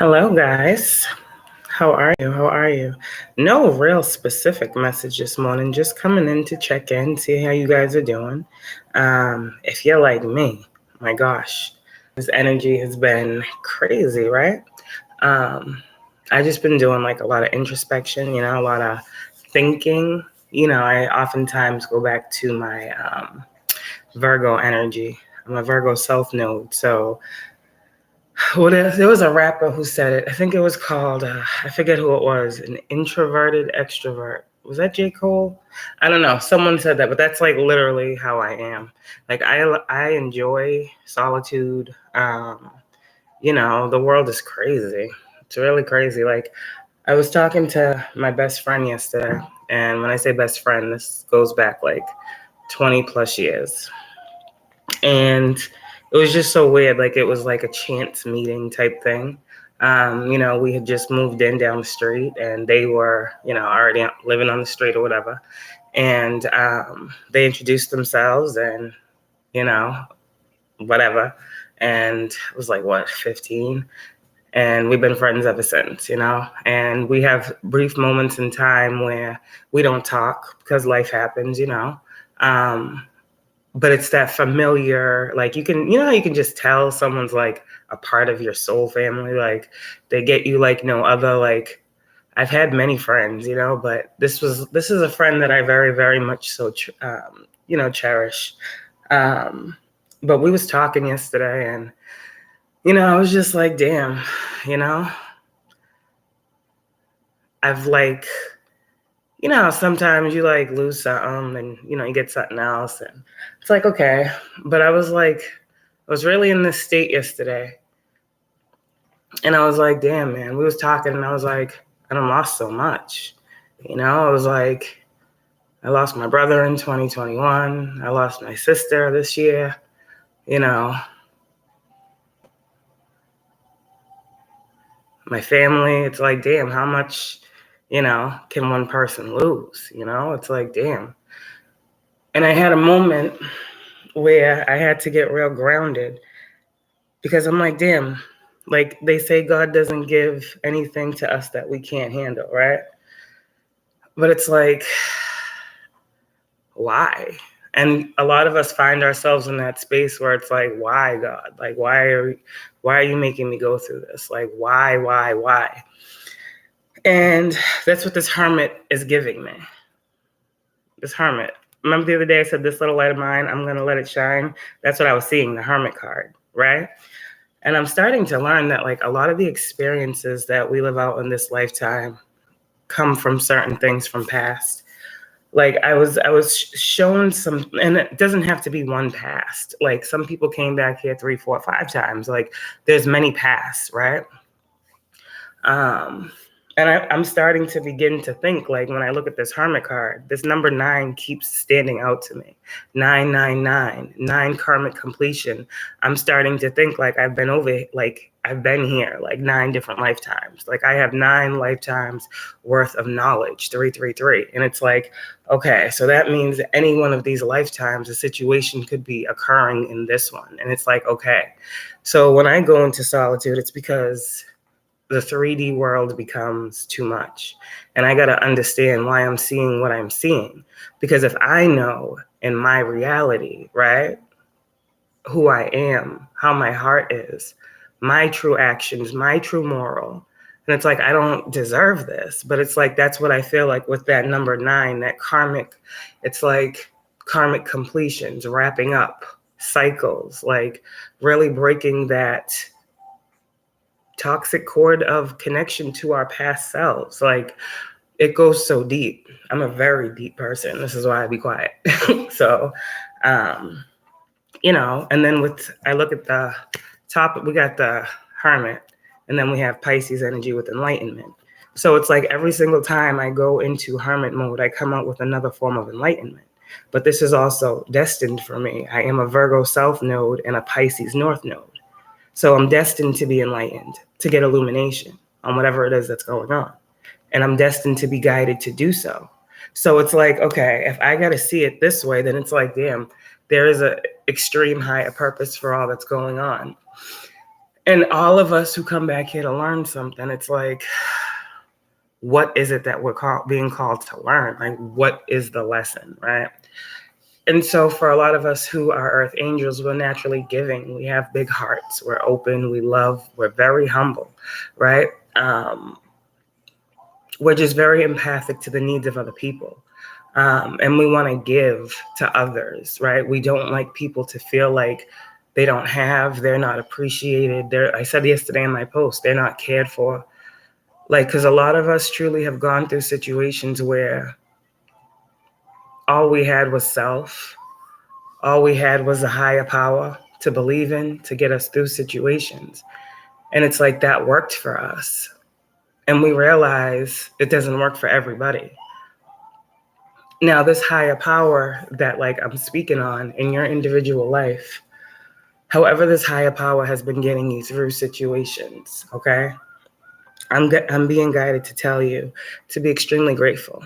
Hello, guys. How are you? How are you? No real specific message this morning. Just coming in to check in, see how you guys are doing. If you're like me, my gosh, this energy has been crazy, right? I just been doing like a lot of introspection, a lot of thinking. I oftentimes go back to my Virgo energy. I'm a Virgo self node, so. Well, there was a rapper who said it. I think it was called, I forget who it was, an introverted extrovert. Was that J. Cole? I don't know. Someone said that, but that's like literally how I am. Like I enjoy solitude. The world is crazy. It's really crazy. Like I was talking to my best friend yesterday, and when I say best friend, this goes back like 20 plus years. And it was just so weird. Like it was like a chance meeting type thing. We had just moved in down the street and they were, already living on the street or whatever. And they introduced themselves and, whatever. And it was like, 15? And we've been friends ever since, and we have brief moments in time where we don't talk because life happens, but it's that familiar, like you how you can just tell someone's like a part of your soul family, like they get you like no other. Like I've had many friends, but this is a friend that I very, very much so, cherish. But we was talking yesterday and, I was just like, damn, I've like, sometimes you like lose something and, you get something else and it's like, okay. But I was really in this state yesterday and I was like, damn, man, we was talking and I was like, I done lost so much. I was like, I lost my brother in 2021. I lost my sister this year, my family. It's like, damn, how much, can one person lose? It's like, damn. And I had a moment where I had to get real grounded because I'm like, damn, like they say God doesn't give anything to us that we can't handle, right? But it's like, why? And a lot of us find ourselves in that space where it's like, why, God? Like, why are you making me go through this? Like, why? And that's what this hermit is giving me. This hermit. Remember the other day I said, this little light of mine, I'm going to let it shine? That's what I was seeing, the hermit card, right? And I'm starting to learn that like a lot of the experiences that we live out in this lifetime come from certain things from past. Like I was shown some, and it doesn't have to be one past. Like some people came back here 3, 4, 5 times. Like there's many pasts, right? And I'm starting to begin to think, like, when I look at this hermit card, this number 9 keeps standing out to me. 999, 9 karmic completion. I'm starting to think like I've been here like 9 different lifetimes. Like I have 9 lifetimes worth of knowledge, 333. And it's like, okay, so that means any one of these lifetimes, a situation could be occurring in this one. And it's like, okay. So when I go into solitude, it's because the 3D world becomes too much. And I got to understand why I'm seeing what I'm seeing. Because if I know in my reality, right, who I am, how my heart is, my true actions, my true moral, and it's like, I don't deserve this. But it's like, that's what I feel like with that number 9, that karmic, it's like karmic completions, wrapping up cycles, like really breaking that toxic cord of connection to our past selves. Like it goes so deep. I'm a very deep person. This is why I be quiet. So, and then I look at the top, we got the hermit, and then we have Pisces energy with enlightenment. So it's like every single time I go into hermit mode, I come out with another form of enlightenment. But this is also destined for me. I am a Virgo South node and a Pisces North node. So I'm destined to be enlightened, to get illumination on whatever it is that's going on. And I'm destined to be guided to do so. So it's like, okay, if I got to see it this way, then it's like, damn, there is an extreme higher purpose for all that's going on. And all of us who come back here to learn something, it's like, what is it that we're being called to learn? Like, what is the lesson, right? And so for a lot of us who are earth angels, we're naturally giving. We have big hearts. We're open. We love. We're very humble, right? We're just very empathic to the needs of other people. And we want to give to others, right? We don't like people to feel like they don't have, they're not appreciated. I said yesterday in my post, they're not cared for. Like, because a lot of us truly have gone through situations where all we had was self. All we had was a higher power to believe in, to get us through situations. And it's like that worked for us. And we realize it doesn't work for everybody. Now, this higher power that like I'm speaking on in your individual life, however this higher power has been getting you through situations, okay? I'm being guided to tell you to be extremely grateful.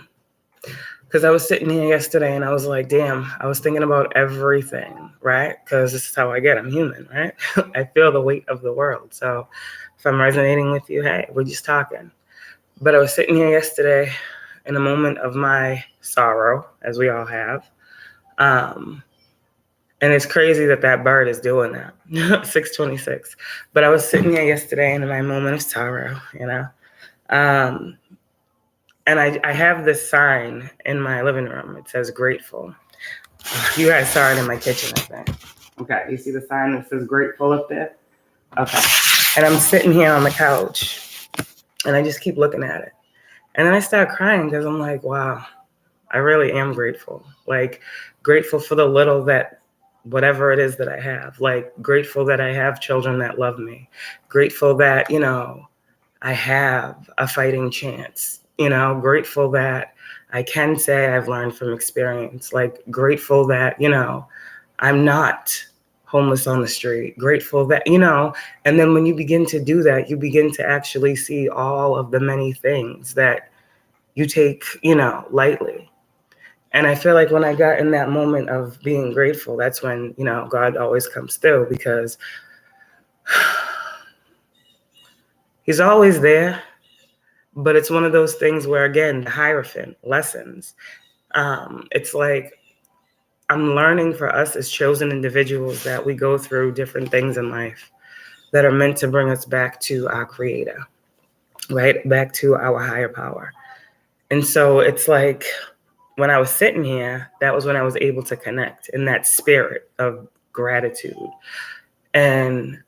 Because I was sitting here yesterday and I was like, damn, I was thinking about everything, right? Because this is how I get. I'm human, right? I feel the weight of the world. So if I'm resonating with you, hey, we're just talking. But I was sitting here yesterday in a moment of my sorrow, as we all have. And it's crazy that bird is doing that, 6:26. But I was sitting here yesterday in my moment of sorrow, you know. And I have this sign in my living room. It says grateful. You guys saw it in my kitchen, I think. Okay, you see the sign that says grateful up there? Okay. And I'm sitting here on the couch, and I just keep looking at it. And then I start crying because I'm like, wow, I really am grateful. Like, grateful for the little that, whatever it is that I have. Like, grateful that I have children that love me. Grateful that, you know, I have a fighting chance. You know, grateful that I can say I've learned from experience. Like, grateful that, you know, I'm not homeless on the street. Grateful that, you know, and then when you begin to do that, you begin to actually see all of the many things that you take, you know, lightly. And I feel like when I got in that moment of being grateful, that's when, you know, God always comes through, because he's always there. But it's one of those things where, again, the Hierophant lessons. It's like I'm learning for us as chosen individuals that we go through different things in life that are meant to bring us back to our Creator, right? Back to our higher power. And so it's like when I was sitting here, that was when I was able to connect in that spirit of gratitude. And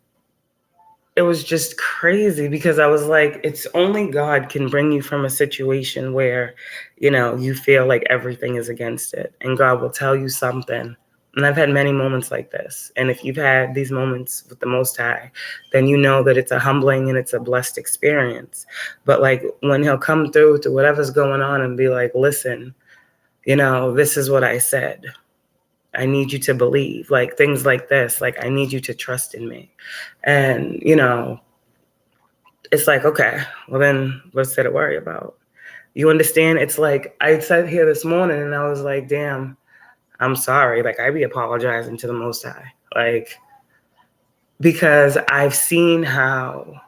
it was just crazy because I was like, it's only God can bring you from a situation where, you know, you feel like everything is against it, and God will tell you something. And I've had many moments like this. And if you've had these moments with the Most High, then you know that it's a humbling and it's a blessed experience. But like when he'll come through to whatever's going on and be like, listen, you know, this is what I said. I need you to believe, like things like this, like I need you to trust in me. And, you know, it's like, okay, well then what's there to worry about? You understand? It's like I sat here this morning and I was like, damn, I'm sorry. Like I be apologizing to the Most High. Like, because I've seen how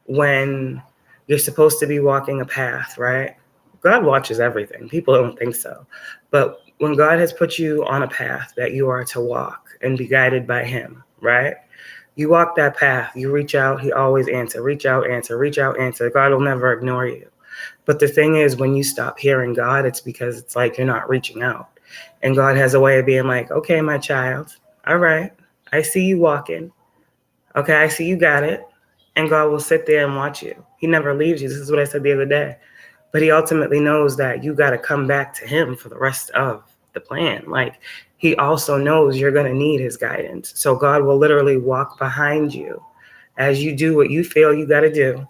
when you're supposed to be walking a path, right? God watches everything. People don't think so. But when God has put you on a path that you are to walk and be guided by him, right? You walk that path, you reach out, he always answers. Reach out, answer, reach out, answer. God will never ignore you. But the thing is, when you stop hearing God, it's because it's like you're not reaching out. And God has a way of being like, okay, my child, all right, I see you walking. Okay, I see you got it. And God will sit there and watch you. He never leaves you. This is what I said the other day. But he ultimately knows that you got to come back to him for the rest of the plan. Like, he also knows you're going to need his guidance. So God will literally walk behind you as you do what you feel you got to do.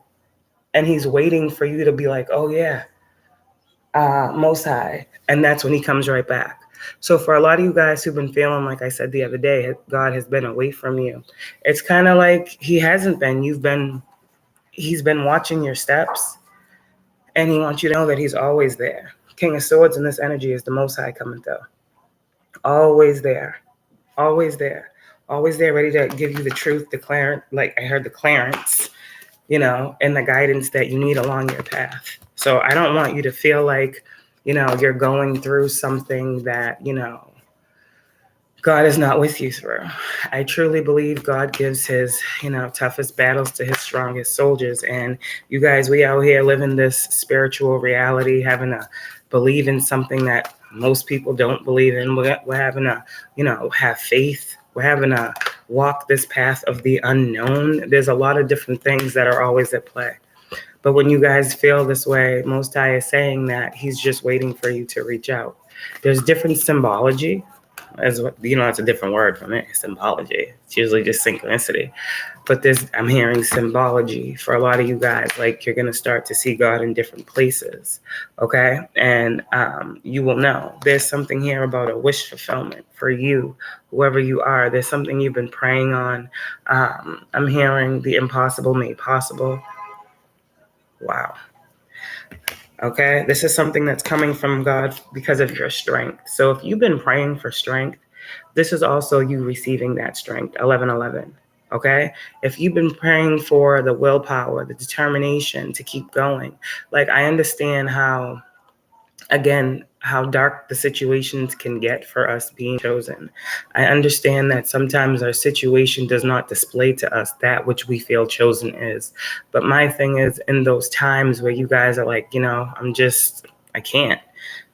And he's waiting for you to be like, oh, yeah, Most High. And that's when he comes right back. So for a lot of you guys who've been feeling, like I said the other day, God has been away from you. It's kind of like he hasn't been. He's been watching your steps. And he wants you to know that he's always there. King of Swords in this energy is the Most High coming through. Always there. Always there. always there ready to give you the truth, like I heard the clearance, and the guidance that you need along your path. So I don't want you to feel like, you're going through something that, God is not with you through. I truly believe God gives his, toughest battles to his strongest soldiers. And you guys, we out here living this spiritual reality, having to believe in something that most people don't believe in. We're having to, have faith. We're having to walk this path of the unknown. There's a lot of different things that are always at play. But when you guys feel this way, Most High is saying that he's just waiting for you to reach out. There's different symbology. It's a different word from it, symbology. It's usually just synchronicity. But I'm hearing symbology for a lot of you guys. Like, you're going to start to see God in different places, okay? And you will know. There's something here about a wish fulfillment for you, whoever you are. There's something you've been praying on. I'm hearing the impossible made possible. Wow. Okay, this is something that's coming from God because of your strength. So if you've been praying for strength, this is also you receiving that strength, 1111. Okay, if you've been praying for the willpower, the determination to keep going, like, I understand how dark the situations can get for us being chosen. I understand that sometimes our situation does not display to us that which we feel chosen is. But my thing is, in those times where you guys are like, I can't.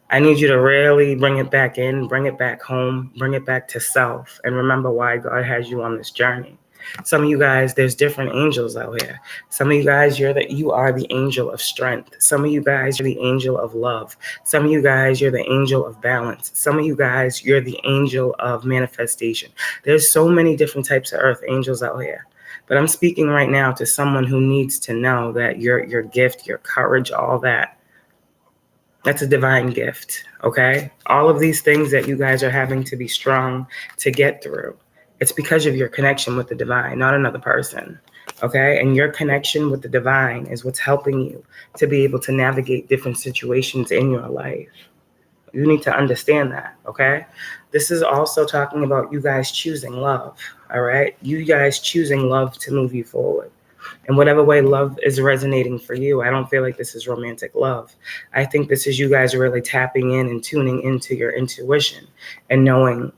I need you to really bring it back in, bring it back home, bring it back to self, and remember why God has you on this journey. Some of you guys, there's different angels out here. Some of you guys, you are the angel of strength. Some of you guys, you're the angel of love. Some of you guys, you're the angel of balance. Some of you guys, you're the angel of manifestation. There's so many different types of earth angels out here. But I'm speaking right now to someone who needs to know that your gift, your courage, all that's a divine gift, okay? All of these things that you guys are having to be strong to get through, it's because of your connection with the divine, not another person, okay? And your connection with the divine is what's helping you to be able to navigate different situations in your life. You need to understand that, okay? This is also talking about you guys choosing love, all right? You guys choosing love to move you forward. In whatever way love is resonating for you, I don't feel like this is romantic love. I think this is you guys really tapping in and tuning into your intuition and knowing,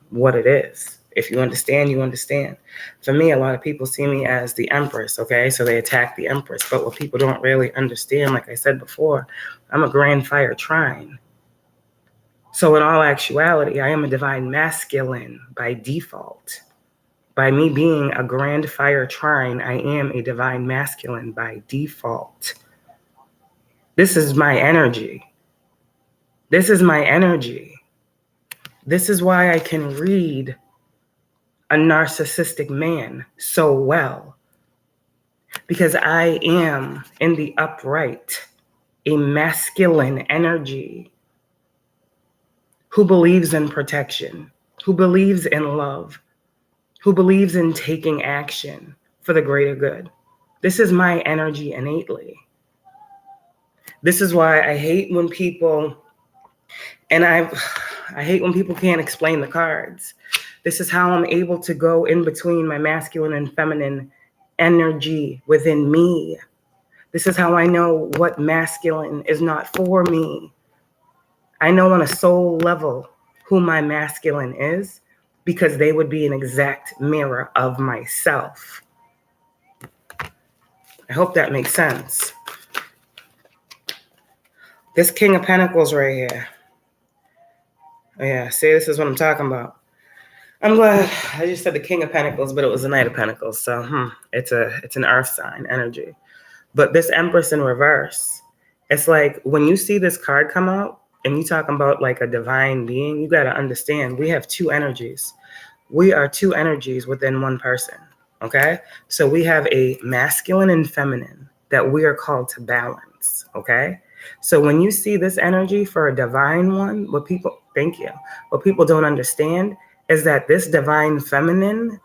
what it is. If you understand, you understand. For me, a lot of people see me as the Empress, okay? So they attack the Empress. But what people don't really understand, like I said before, I'm a grand fire trine. So in all actuality, I am a divine masculine by default. By me being a grand fire trine, I am a divine masculine by default. This is my energy. This is my energy. This is why I can read a narcissistic man so well. Because I am in the upright, a masculine energy who believes in protection, who believes in love, who believes in taking action for the greater good. This is my energy innately. This is why I hate when people, and I hate when people can't explain the cards. This is how I'm able to go in between my masculine and feminine energy within me. This is how I know what masculine is not for me. I know on a soul level who my masculine is because they would be an exact mirror of myself. I hope that makes sense. This King of Pentacles right here. Oh yeah, see, this is what I'm talking about. I'm glad I just said the King of Pentacles, but it was the Knight of Pentacles. So it's an earth sign energy. But this Empress in reverse, it's like when you see this card come out and you talking about like a divine being, you got to understand we have two energies. We are two energies within one person, okay? So we have a masculine and feminine that we are called to balance, okay? So when you see this energy for a divine one, what people don't understand is that this divine feminine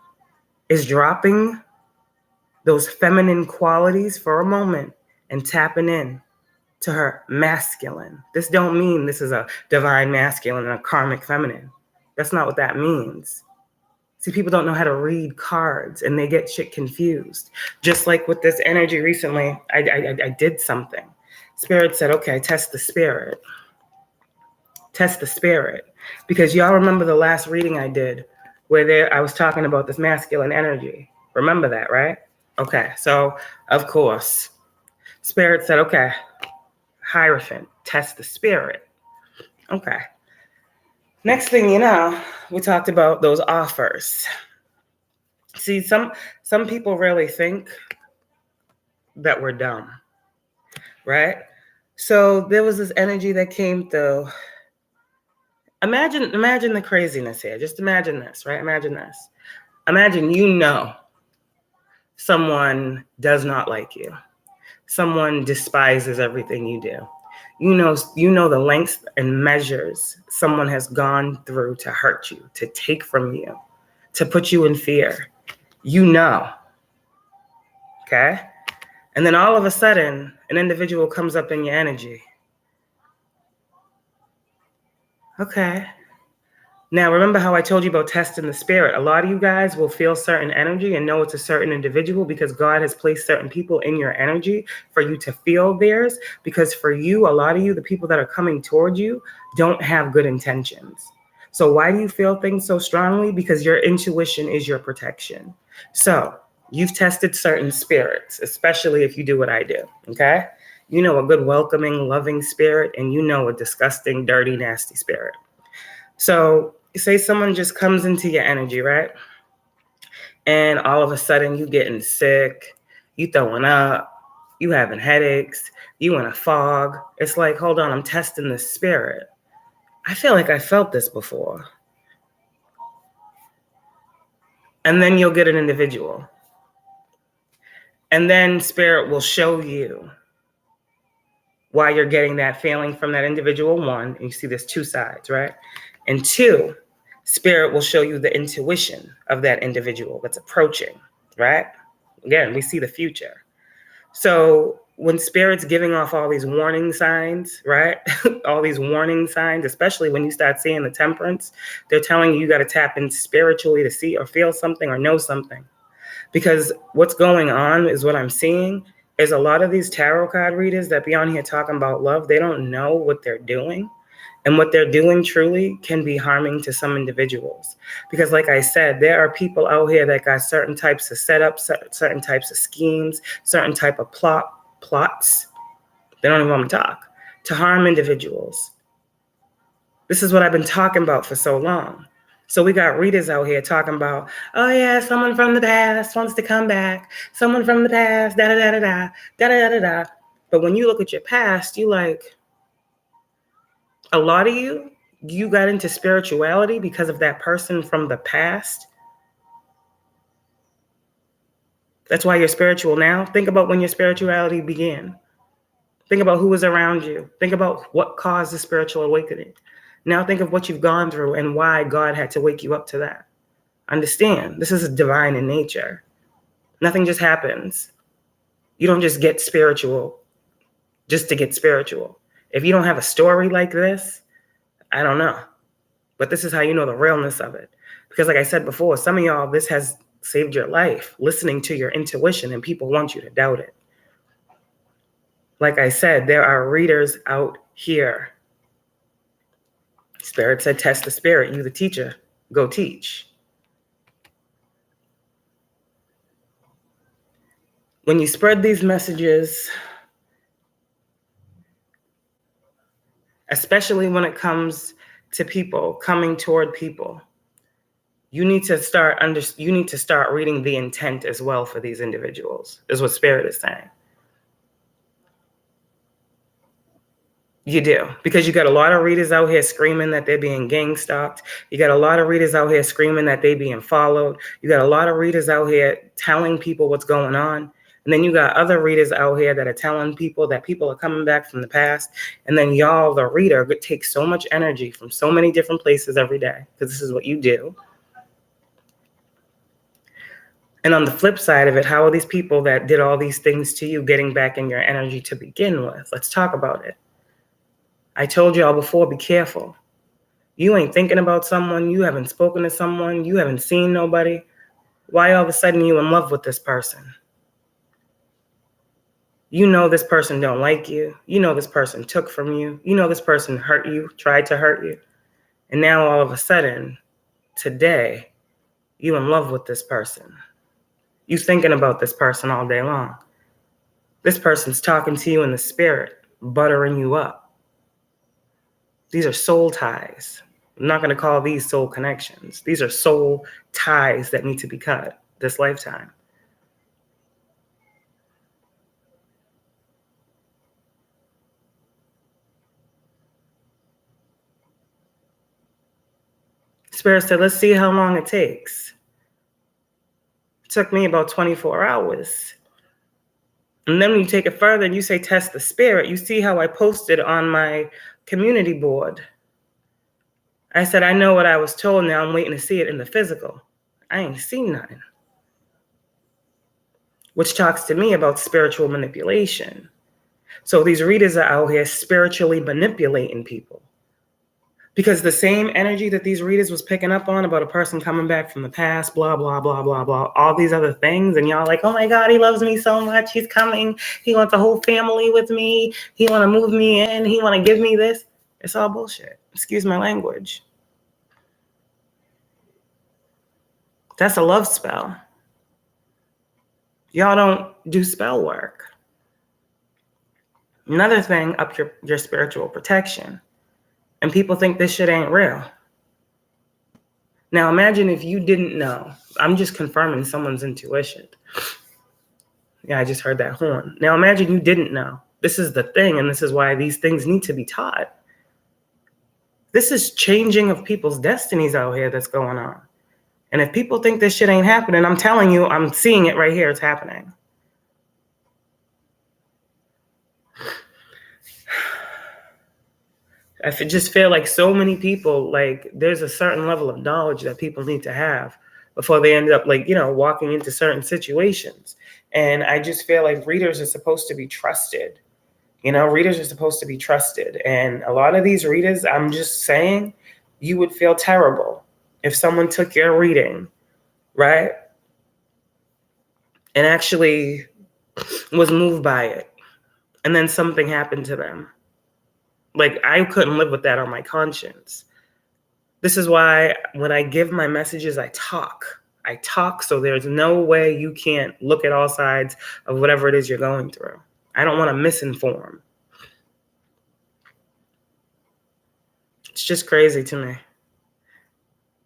is dropping those feminine qualities for a moment and tapping in to her masculine. This don't mean this is a divine masculine and a karmic feminine. That's not what that means. See, people don't know how to read cards and they get shit confused. Just like with this energy recently, I did something. Spirit said, okay, test the spirit. Test the spirit. Because y'all remember the last reading I did where I was talking about this masculine energy. Remember that, right? Okay, so of course, Spirit said, okay, Hierophant, test the spirit. Okay. Next thing you know, we talked about those offers. See, some people really think that we're dumb, right? So there was this energy that came through. Imagine the craziness here. Just imagine this, right? Imagine this. Imagine someone does not like you. Someone despises everything you do. You know the lengths and measures someone has gone through to hurt you, to take from you, to put you in fear. You know. Okay? And then all of a sudden, an individual comes up in your energy. Okay. Now, remember how I told you about testing the spirit? A lot of you guys will feel certain energy and know it's a certain individual because God has placed certain people in your energy for you to feel theirs. Because for you, a lot of you, the people that are coming toward you, don't have good intentions. So why do you feel things so strongly? Because your intuition is your protection. So you've tested certain spirits, especially if you do what I do, okay? You know a good, welcoming, loving spirit, and you know a disgusting, dirty, nasty spirit. So say someone just comes into your energy, right? And all of a sudden you getting sick, you throwing up, you having headaches, you in a fog. It's like, hold on, I'm testing the spirit. I feel like I felt this before. And then you'll get an individual. And then spirit will show you why you're getting that feeling from that individual. One, and you see there's two sides, right? And two, spirit will show you the intuition of that individual that's approaching, right? Again, we see the future. So when spirit's giving off all these warning signs, right? All these warning signs, especially when you start seeing the temperance, they're telling you got to tap in spiritually to see or feel something or know something. Because what's going on is what I'm seeing is a lot of these tarot card readers that be on here talking about love, they don't know what they're doing. And what they're doing truly can be harming to some individuals. Because like I said, there are people out here that got certain types of setups, certain types of schemes, certain type of plots. They don't even want to talk to harm individuals. This is what I've been talking about for so long. So we got readers out here talking about, oh yeah, someone from the past wants to come back. Someone from the past, da-da-da-da-da, da-da-da-da-da. But when you look at your past, you like, a lot of you got into spirituality because of that person from the past. That's why you're spiritual now. Think about when your spirituality began. Think about who was around you. Think about what caused the spiritual awakening. Now think of what you've gone through and why God had to wake you up to that. Understand, this is divine in nature. Nothing just happens. You don't just get spiritual just to get spiritual. If you don't have a story like this, I don't know. But this is how you know the realness of it. Because like I said before, some of y'all, this has saved your life, listening to your intuition, and people want you to doubt it. Like I said, there are readers out here. Spirit said, test the spirit. You the teacher, go teach. When you spread these messages, especially when it comes to people coming toward people, you need to start reading the intent as well for these individuals, is what Spirit is saying. You do, because you got a lot of readers out here screaming that they're being gang stalked. You got a lot of readers out here screaming that they're being followed. You got a lot of readers out here telling people what's going on. And then you got other readers out here that are telling people that people are coming back from the past. And then y'all, the reader, takes so much energy from so many different places every day, because this is what you do. And on the flip side of it, how are these people that did all these things to you getting back in your energy to begin with? Let's talk about it. I told y'all before, be careful. You ain't thinking about someone. You haven't spoken to someone. You haven't seen nobody. Why all of a sudden you in love with this person? You know this person don't like you. You know this person took from you. You know this person hurt you, tried to hurt you. And now all of a sudden, today, you in love with this person. You thinking about this person all day long. This person's talking to you in the spirit, buttering you up. These are soul ties. I'm not going to call these soul connections. These are soul ties that need to be cut this lifetime. Spirit said, let's see how long it takes. It took me about 24 hours. And then when you take it further and you say, test the spirit, you see how I posted on my community board. I said, I know what I was told. Now I'm waiting to see it in the physical. I ain't seen nothing. Which talks to me about spiritual manipulation. So these readers are out here spiritually manipulating people. Because the same energy that these readers was picking up on about a person coming back from the past, blah, blah, blah, blah, blah, all these other things. And y'all like, oh my God, he loves me so much. He's coming. He wants a whole family with me. He want to move me in. He want to give me this. It's all bullshit. Excuse my language. That's a love spell. Y'all don't do spell work. Another thing, up your spiritual protection. And people think this shit ain't real. Now imagine if you didn't know. I'm just confirming someone's intuition. Yeah, I just heard that horn. Now imagine you didn't know. This is the thing, and this is why these things need to be taught. This is changing of people's destinies out here that's going on. And if people think this shit ain't happening, I'm telling you, I'm seeing it right here. It's happening. I just feel like so many people, like there's a certain level of knowledge that people need to have before they end up walking into certain situations. And I just feel like readers are supposed to be trusted. Readers are supposed to be trusted. And a lot of these readers, I'm just saying, you would feel terrible if someone took your reading, right? And actually was moved by it. And then something happened to them. Like, I couldn't live with that on my conscience. This is why when I give my messages, I talk. So there's no way you can't look at all sides of whatever it is you're going through. I don't want to misinform. It's just crazy to me.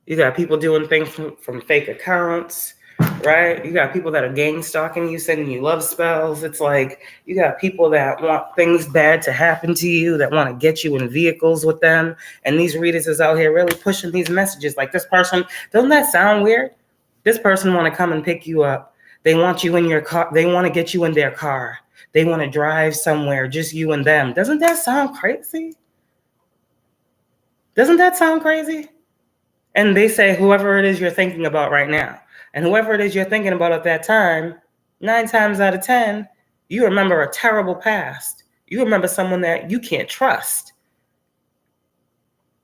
You got people doing things from fake accounts, right? You got people that are gang stalking you, sending you love spells. It's like you got people that want things bad to happen to you, that want to get you in vehicles with them. And these readers is out here really pushing these messages. Like this person, doesn't that sound weird? This person want to come and pick you up. They want you in your car. They want to get you in their car. They want to drive somewhere, just you and them. Doesn't that sound crazy? Doesn't that sound crazy? And they say, whoever it is you're thinking about right now, and whoever it is you're thinking about at that time, 9 times out of 10, you remember a terrible past. You remember someone that you can't trust.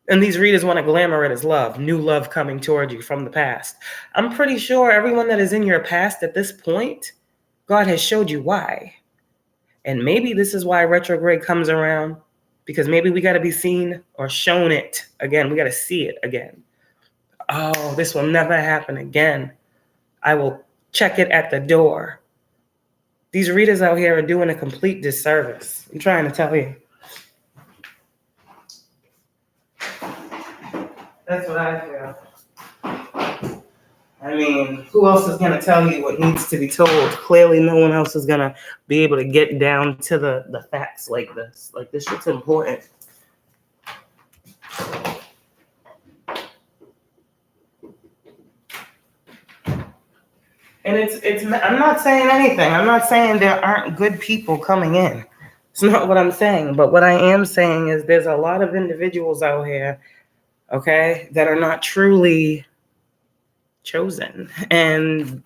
And these readers want to glamour it as love, new love coming toward you from the past. I'm pretty sure everyone that is in your past at this point, God has showed you why. And maybe this is why retrograde comes around, because maybe we got to be seen or shown it again. We got to see it again. Oh, this will never happen again. I will check it at the door. These readers out here are doing a complete disservice. I'm trying to tell you. That's what I feel. I mean, who else is going to tell you what needs to be told? Clearly, no one else is going to be able to get down to the facts like this. Like, this shit's important. And it's. I'm not saying anything. I'm not saying there aren't good people coming in. It's not what I'm saying. But what I am saying is there's a lot of individuals out here, okay, that are not truly chosen. And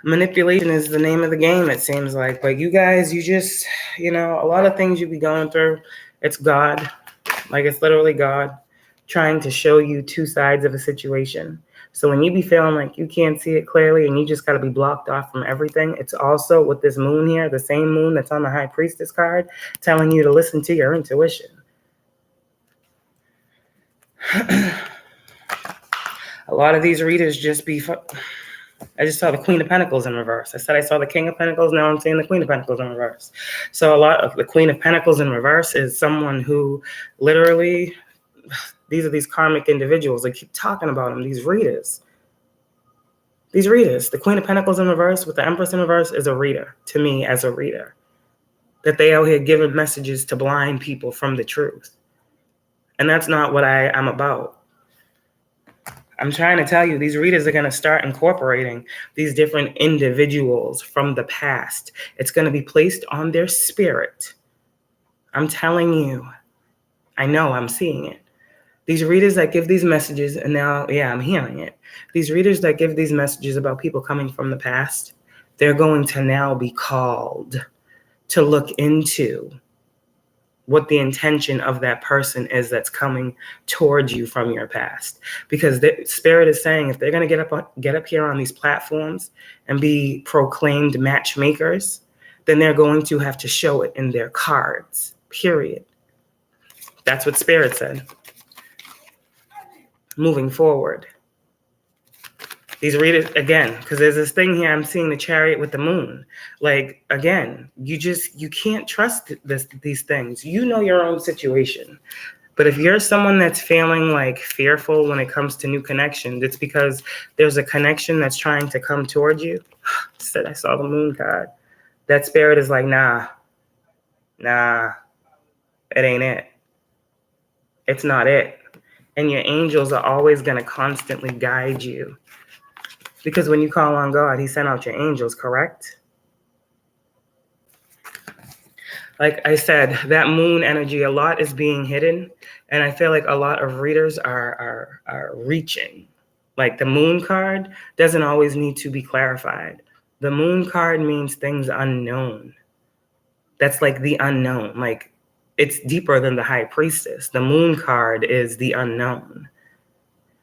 manipulation is the name of the game, it seems like. But you guys, you just, a lot of things you be going through, it's God. Like, it's literally God. trying to show you two sides of a situation. So when you be feeling like you can't see it clearly and you just got to be blocked off from everything, it's also with this moon here, the same moon that's on the High Priestess card, telling you to listen to your intuition. A lot of these readers just be... I just saw the Queen of Pentacles in reverse. I said I saw the King of Pentacles. Now I'm seeing the Queen of Pentacles in reverse. So a lot of the Queen of Pentacles in reverse is someone who literally, these are these karmic individuals. I keep talking about them, these readers. These readers. The Queen of Pentacles in reverse with the Empress in reverse is a reader, to me as a reader. That they out here giving messages to blind people from the truth. And that's not what I'm about. I'm trying to tell you, these readers are going to start incorporating these different individuals from the past. It's going to be placed on their spirit. I'm telling you, I know, I'm seeing it. These readers that give these messages, and now, yeah, I'm hearing it. These readers that give these messages about people coming from the past, they're going to now be called to look into what the intention of that person is that's coming towards you from your past. Because the spirit is saying if they're going to get up here on these platforms and be proclaimed matchmakers, then they're going to have to show it in their cards, period. That's what spirit said. Moving forward. These readers, again, because there's this thing here, I'm seeing the Chariot with the moon. Like, again, you can't trust these things. You know your own situation. But if you're someone that's feeling like fearful when it comes to new connections, it's because there's a connection that's trying to come towards you. Said I saw the moon card. That spirit is like, nah, it ain't it. It's not it. And your angels are always going to constantly guide you. Because when you call on God, he sent out your angels, correct? Like I said, that moon energy, a lot is being hidden. And I feel like a lot of readers are reaching. Like the moon card doesn't always need to be clarified. The moon card means things unknown. That's like the unknown. Like it's deeper than the High Priestess. The moon card is the unknown.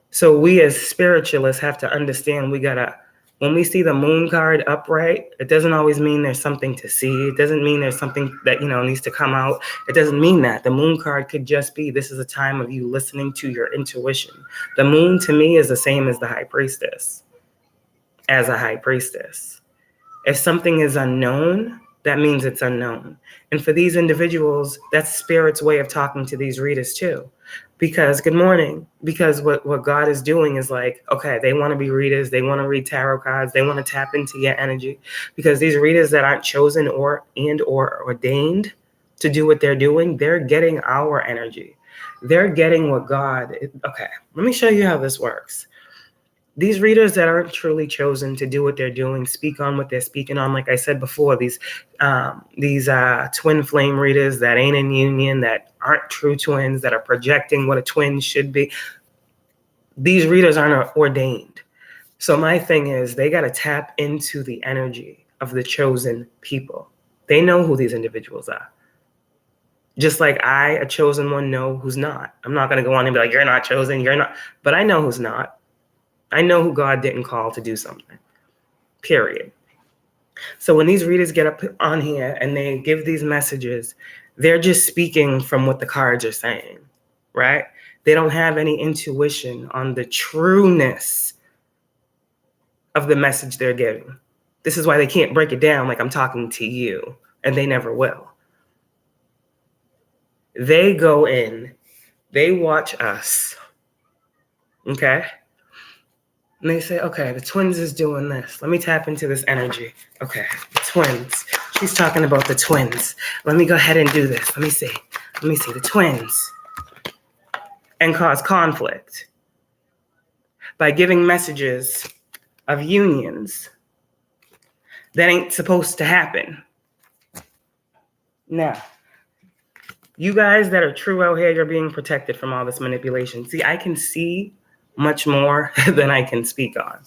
So we as spiritualists have to understand when we see the moon card upright, it doesn't always mean there's something to see. It doesn't mean there's something that, needs to come out. It doesn't mean that. The moon card could just be, this is a time of you listening to your intuition. The moon to me is the same as the High Priestess, as a High Priestess. If something is unknown, that means it's unknown. And for these individuals, that's spirit's way of talking to these readers too. Because, good morning, because what God is doing is like, okay, they want to be readers. They want to read tarot cards. They want to tap into your energy. Because these readers that aren't chosen or ordained to do what they're doing, they're getting our energy. They're getting what God, okay, let me show you how this works. These readers that aren't truly chosen to do what they're doing, speak on what they're speaking on, like I said before, these twin flame readers that ain't in union, that aren't true twins, that are projecting what a twin should be. These readers aren't ordained. So my thing is they got to tap into the energy of the chosen people. They know who these individuals are. Just like I, a chosen one, know who's not. I'm not going to go on and be like, you're not chosen, you're not. But I know who's not. I know who God didn't call to do something, period. So when these readers get up on here and they give these messages, they're just speaking from what the cards are saying, right? They don't have any intuition on the trueness of the message they're giving. This is why they can't break it down like I'm talking to you, and they never will. They go in, they watch us, okay? And they say, okay, the twins is doing this. Let me tap into this energy. Okay, the twins. She's talking about the twins. Let me go ahead and do this. Let me see the twins. And cause conflict by giving messages of unions that ain't supposed to happen. Now, you guys that are true out here, you're being protected from all this manipulation. See, I can see much more than I can speak on.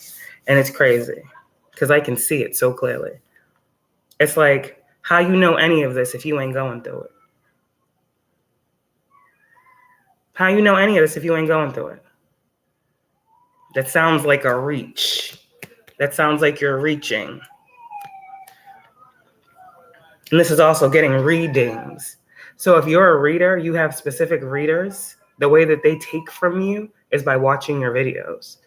And it's crazy because I can see it so clearly. It's like, how you know any of this if you ain't going through it? How you know any of this if you ain't going through it? That sounds like a reach. That sounds like you're reaching. And this is also getting readings. So if you're a reader, you have specific readers, the way that they take from you is by watching your videos.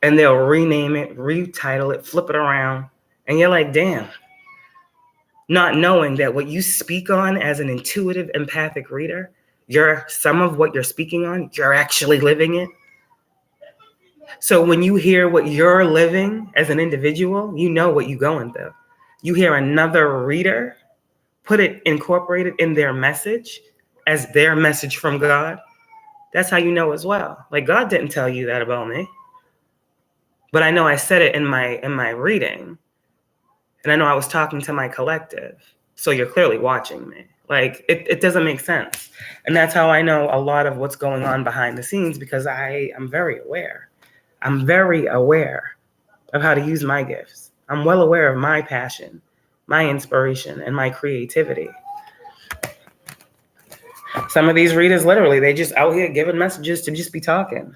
And they'll rename it, retitle it, flip it around. And you're like, damn. Not knowing that what you speak on as an intuitive, empathic reader, some of what you're speaking on, you're actually living it. So when you hear what you're living as an individual, you know what you're going through. You hear another reader incorporate it in their message as their message from God. That's how you know as well. Like, God didn't tell you that about me. But I know I said it in my reading. And I know I was talking to my collective. So you're clearly watching me. Like, it doesn't make sense. And that's how I know a lot of what's going on behind the scenes, because I'm very aware. I'm very aware of how to use my gifts. I'm well aware of my passion, my inspiration, and my creativity. Some of these readers, literally, they just out here giving messages to just be talking.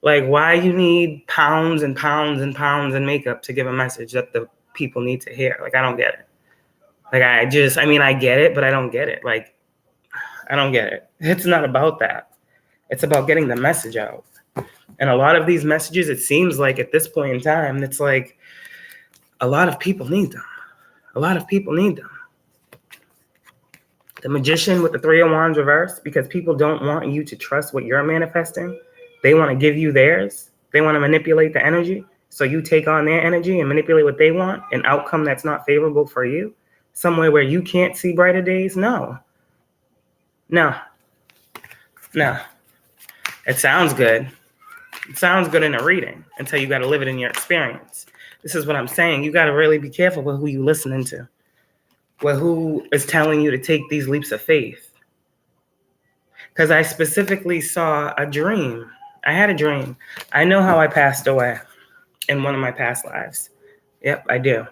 Like, why you need pounds and pounds and pounds in makeup to give a message that the people need to hear? Like, I don't get it. Like, I get it, but I don't get it. Like, I don't get it. It's not about that. It's about getting the message out. And a lot of these messages, it seems like at this point in time, it's like a lot of people need them. A lot of people need them. The Magician with the Three of Wands reversed, because people don't want you to trust what you're manifesting. They want to give you theirs. They want to manipulate the energy. So you take on their energy and manipulate what they want, an outcome that's not favorable for you, somewhere where you can't see brighter days. No. It sounds good. It sounds good in a reading until you got to live it in your experience. This is what I'm saying. You got to really be careful with who you're listening to, with who is telling you to take these leaps of faith. Because I specifically saw a dream. I had a dream. I know how I passed away in one of my past lives. Yep, I do.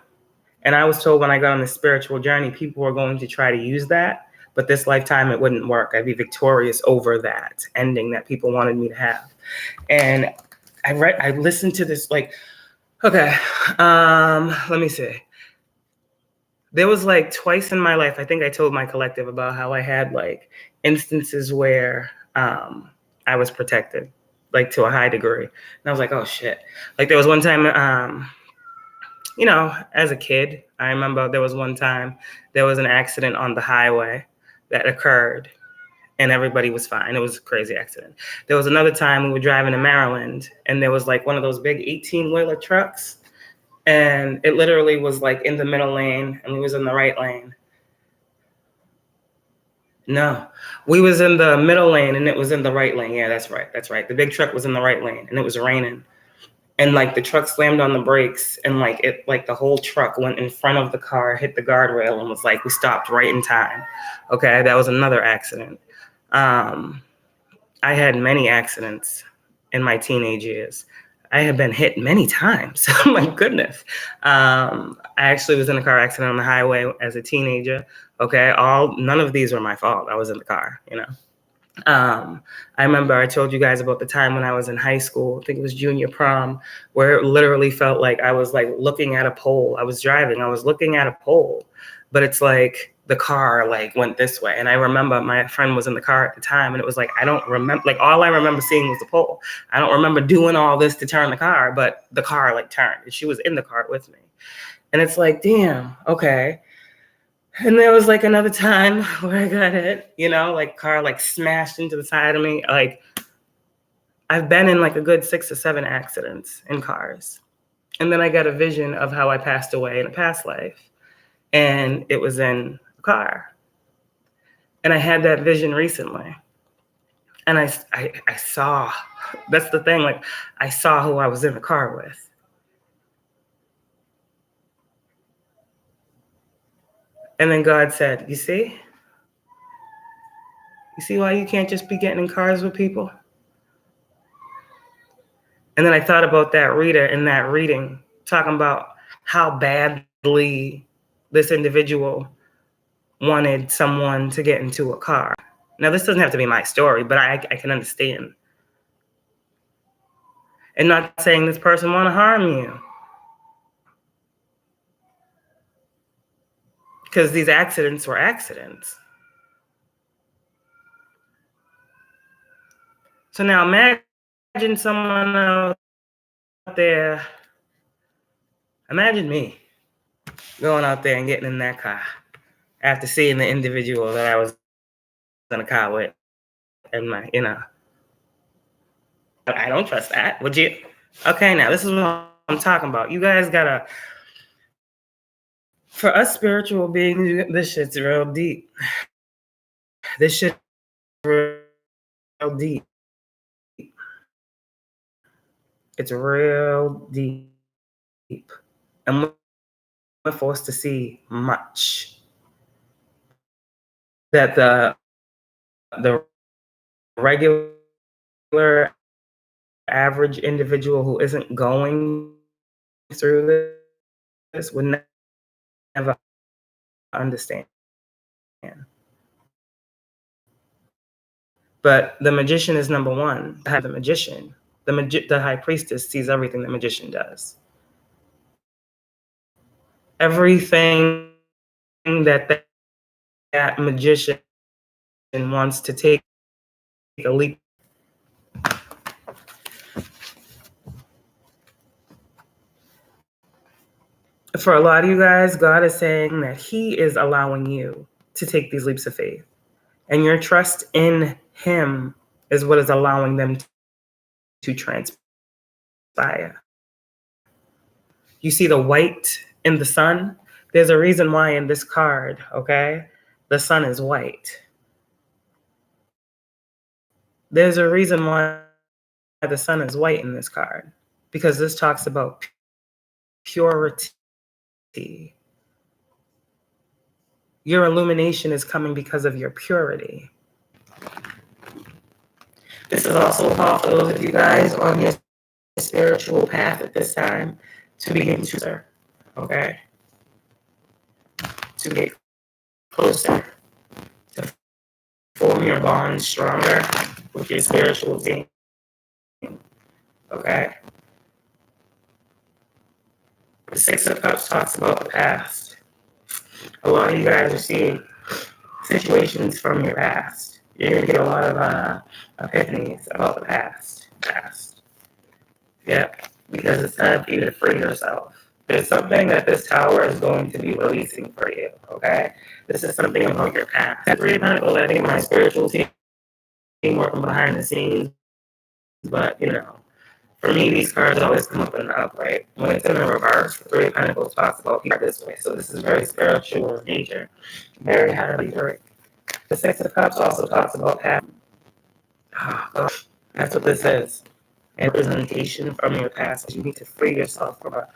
And I was told when I got on this spiritual journey, people were going to try to use that, but this lifetime it wouldn't work. I'd be victorious over that ending that people wanted me to have. And I listened to this, like, okay, let me see. There was like twice in my life, I think I told my collective about how I had like instances where I was protected, like to a high degree. And I was like, oh shit. Like there was one time, as a kid, I remember there was one time there was an accident on the highway that occurred and everybody was fine. It was a crazy accident. There was another time we were driving to Maryland and there was like one of those big 18-wheeler trucks. And it literally was like in the middle lane and we was in the right lane. No, we was in the middle lane and it was in the right lane. Yeah, that's right. That's right. The big truck was in the right lane and it was raining. And like the truck slammed on the brakes and like the whole truck went in front of the car, hit the guardrail and was like, we stopped right in time. Okay, that was another accident. I had many accidents in my teenage years. I have been hit many times. Oh my goodness. I actually was in a car accident on the highway as a teenager. Okay, none of these were my fault. I was in the car, I remember I told you guys about the time when I was in high school, I think it was junior prom, where it literally felt like I was like looking at a pole. I was driving, I was looking at a pole, but it's like the car like went this way. And I remember my friend was in the car at the time and it was like, I don't remember, like all I remember seeing was the pole. I don't remember doing all this to turn the car, but the car like turned and she was in the car with me. And it's like, damn, okay. And there was like another time where I got hit, like car like smashed into the side of me. Like I've been in like a good 6 or 7 accidents in cars. And then I got a vision of how I passed away in a past life. And it was in a car. And I had that vision recently. And I saw, that's the thing, like I saw who I was in the car with. And then God said, you see why you can't just be getting in cars with people? And then I thought about that reader in that reading, talking about how badly this individual wanted someone to get into a car. Now, this doesn't have to be my story, but I can understand. And not saying this person want to harm you. Because these accidents were accidents. So now imagine someone out there. Imagine me going out there and getting in that car after seeing the individual that I was in a car with. And I don't trust that. Would you? Okay, now this is what I'm talking about. You guys gotta, for us spiritual beings, this shit's real deep. This shit's real deep. It's real deep. And we're forced to see much. That the regular average individual who isn't going through this would never understand. But the magician is number one. The magician, the high priestess sees everything the magician does. Everything that magician wants to take a leap. For a lot of you guys, God is saying that He is allowing you to take these leaps of faith. And your trust in Him is what is allowing them to transpire. You see the white in the sun? There's a reason why in this card, okay, the sun is white. There's a reason why the sun is white in this card, because this talks about purity. Your illumination is coming because of your purity. This is also a call for those of you guys on your spiritual path at this time to begin to serve, okay? To get closer, to form your bond stronger with your spiritual being, okay? The Six of Cups talks about the past. A lot of you guys are seeing situations from your past. You're going to get a lot of epiphanies about the past. Yep, because it's time for you to free yourself. There's something that this tower is going to be releasing for you, okay? This is something about your past. That Three of Pentacles, I think my spiritual team working behind the scenes, but, for me, these cards always come up in the upright. When it's in the reverse, the Three of Pentacles talks about people this way. So this is very spiritual in nature, very highly great. The Six of Cups also talks about past. Oh, gosh. That's what this is. And representation from your past. You need to free yourself from a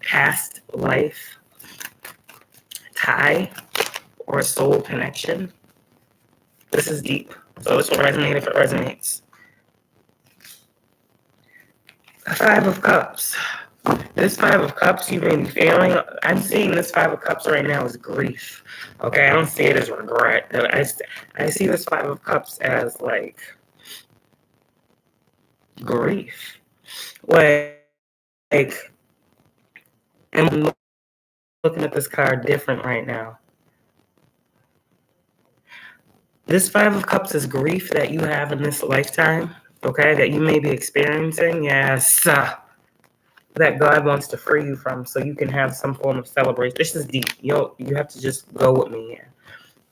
past life tie or soul connection. This is deep. So this will resonate if it resonates. The Five of Cups. This Five of Cups you've been feeling, I'm seeing this Five of Cups right now as grief. Okay, I don't see it as regret. I see this Five of Cups as like grief. Like I'm looking at this card different right now. This Five of Cups is grief that you have in this lifetime, okay, that you may be experiencing. Yes. That God wants to free you from so you can have some form of celebration. This is deep. You have to just go with me here.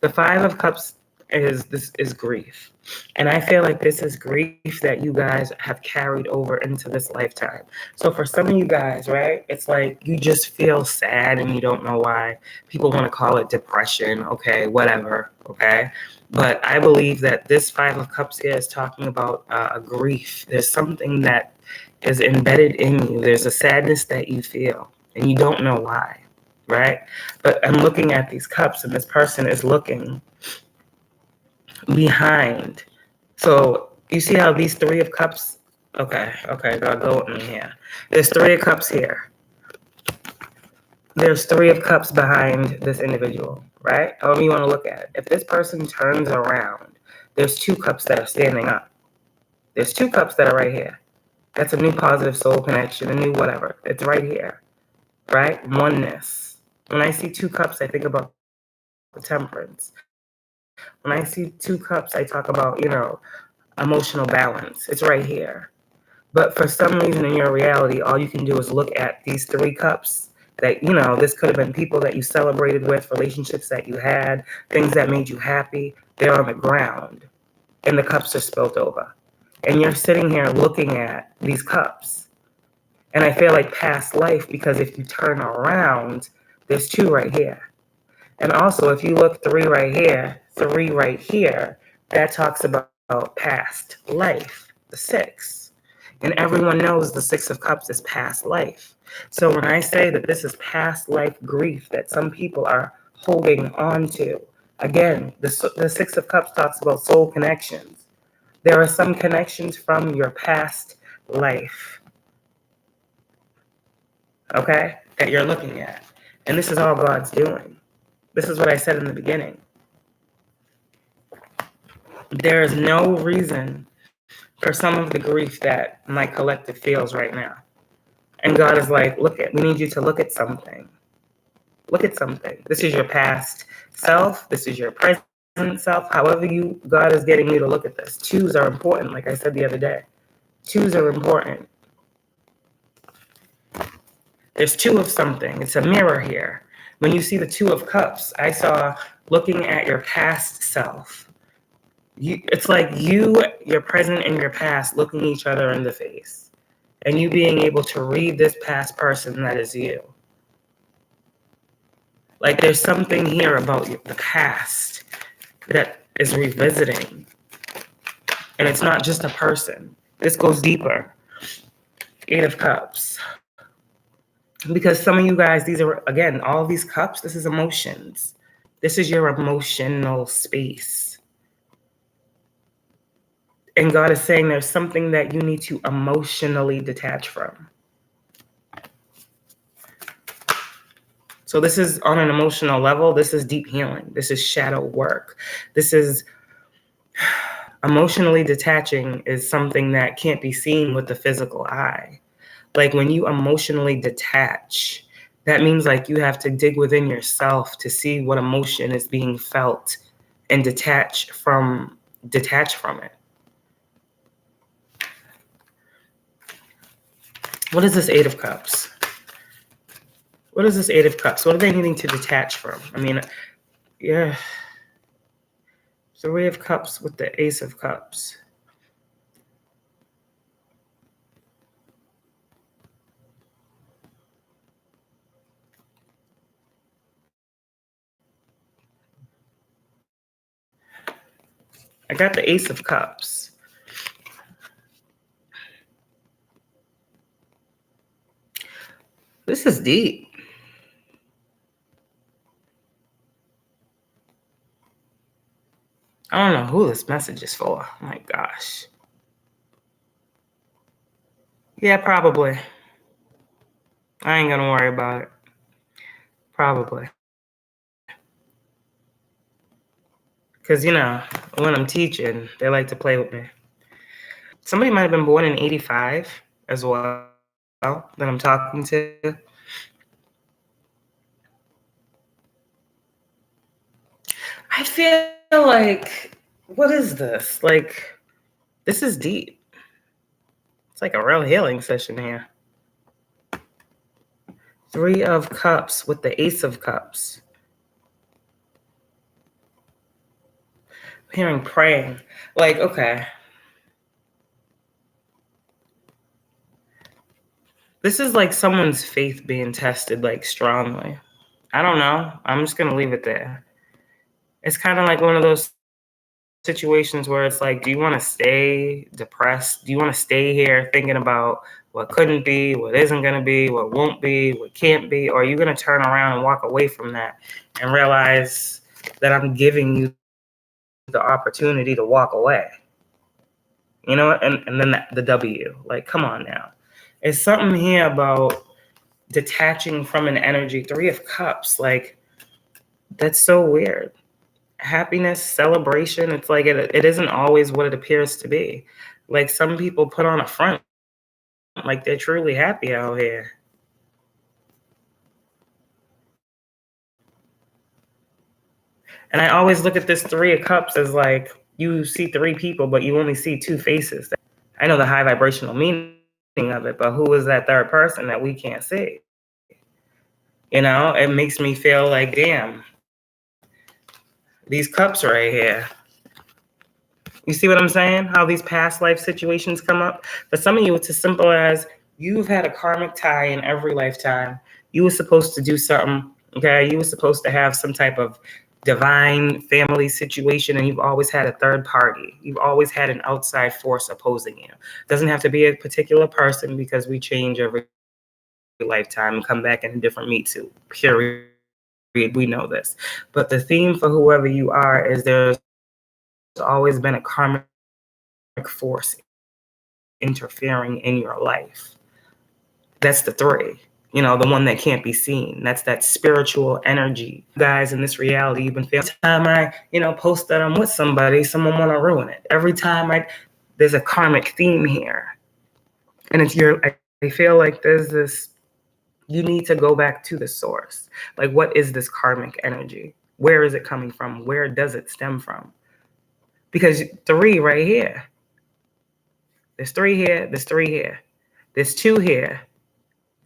The Five of Cups is grief. And I feel like this is grief that you guys have carried over into this lifetime. So for some of you guys, right, it's like you just feel sad and you don't know why. People want to call it depression, okay, whatever, okay? But I believe that this Five of Cups here is talking about a grief. There's something that is embedded in you. There's a sadness that you feel and you don't know why, right? But I'm looking at these cups and this person is looking behind. So you see how these Three of Cups, okay, God, go with me here. There's Three of Cups here. There's Three of Cups behind this individual, right? However you want to look at it. If this person turns around, there's 2 cups that are standing up. There's 2 cups that are right here. That's a new positive soul connection, a new whatever. It's right here, right? Oneness. When I see 2 cups, I think about the temperance. When I see 2 cups, I talk about, emotional balance. It's right here. But for some reason in your reality, all you can do is look at these 3 cups that, this could have been people that you celebrated with, relationships that you had, things that made you happy. They're on the ground and the cups are spilled over. And you're sitting here looking at these cups. And I feel like past life, because if you turn around, there's 2 right here. And also, if you look 3 right here, 3 right here, that talks about past life, the 6. And everyone knows the 6 of Cups is past life. So when I say that this is past life grief that some people are holding on to, again, the 6 of Cups talks about soul connections. There are some connections from your past life, okay, that you're looking at. And this is all God's doing. This is what I said in the beginning. There is no reason for some of the grief that my collective feels right now. And God is like, we need you to look at something. Look at something. This is your past self. This is your present self. However God is getting you to look at this. 2s are important, like I said the other day. 2s are important. There's 2 of something. It's a mirror here. When you see the 2 of Cups, I saw looking at your past self. It's like your present and your past looking each other in the face. And you being able to read this past person that is you. Like there's something here about the past that is revisiting. And it's not just a person. This goes deeper. 8 of Cups. Because some of you guys, these are, again, all these cups, this is emotions. This is your emotional space. And God is saying there's something that you need to emotionally detach from. So this is on an emotional level. This is deep healing. This is shadow work. This is emotionally detaching is something that can't be seen with the physical eye. Like when you emotionally detach, that means like you have to dig within yourself to see what emotion is being felt and detach from it. What is this 8 of Cups? What is this 8 of Cups? What are they needing to detach from? I mean, yeah. 3 of Cups with the Ace of Cups. I got the Ace of Cups. This is deep. I don't know who this message is for. Oh my gosh. Yeah, probably. I ain't gonna worry about it. Probably. Because, when I'm teaching, they like to play with me. Somebody might have been born in 85 as well that I'm talking to. I feel like, what is this? Like, this is deep. It's like a real healing session here. 3 of Cups with the Ace of Cups. I'm hearing praying. Like, okay. This is like someone's faith being tested, like, strongly. I don't know. I'm just going to leave it there. It's kind of like one of those situations where it's like, do you want to stay depressed? Do you want to stay here thinking about what couldn't be, what isn't going to be, what won't be, what can't be? Or are you going to turn around and walk away from that and realize that I'm giving you the opportunity to walk away? You know, and then the W, like, come on now. It's something here about detaching from an energy. 3 of Cups, like, that's so weird. happiness, celebration. It's like it isn't always what it appears to be. Like some people put on a front like they're truly happy out here. And I always look at this 3 of Cups as like you see 3 people, but you only see 2 faces. I know the high vibrational meaning of it, but who is that third person that we can't see? You know, it makes me feel like, damn, these cups right here. You see what I'm saying? How these past life situations come up? For some of you, it's as simple as you've had a karmic tie in every lifetime. You were supposed to do something, okay? You were supposed to have some type of divine family situation, and you've always had a third party. You've always had an outside force opposing you. It doesn't have to be a particular person, because we change every lifetime and come back in a different meat suit, period. We know this. But the theme for whoever you are is there's always been a karmic force interfering in your life. That's the 3. You know, the one that can't be seen. That's that spiritual energy. Guys, in this reality, you've been feeling. Every time I, post that I'm with somebody, someone want to ruin it. Every time there's a karmic theme here. And I feel like there's this, you need to go back to the source. Like, what is this karmic energy? Where is it coming from? Where does it stem from? Because 3 right here. There's 3 here. There's 3 here. There's 2 here.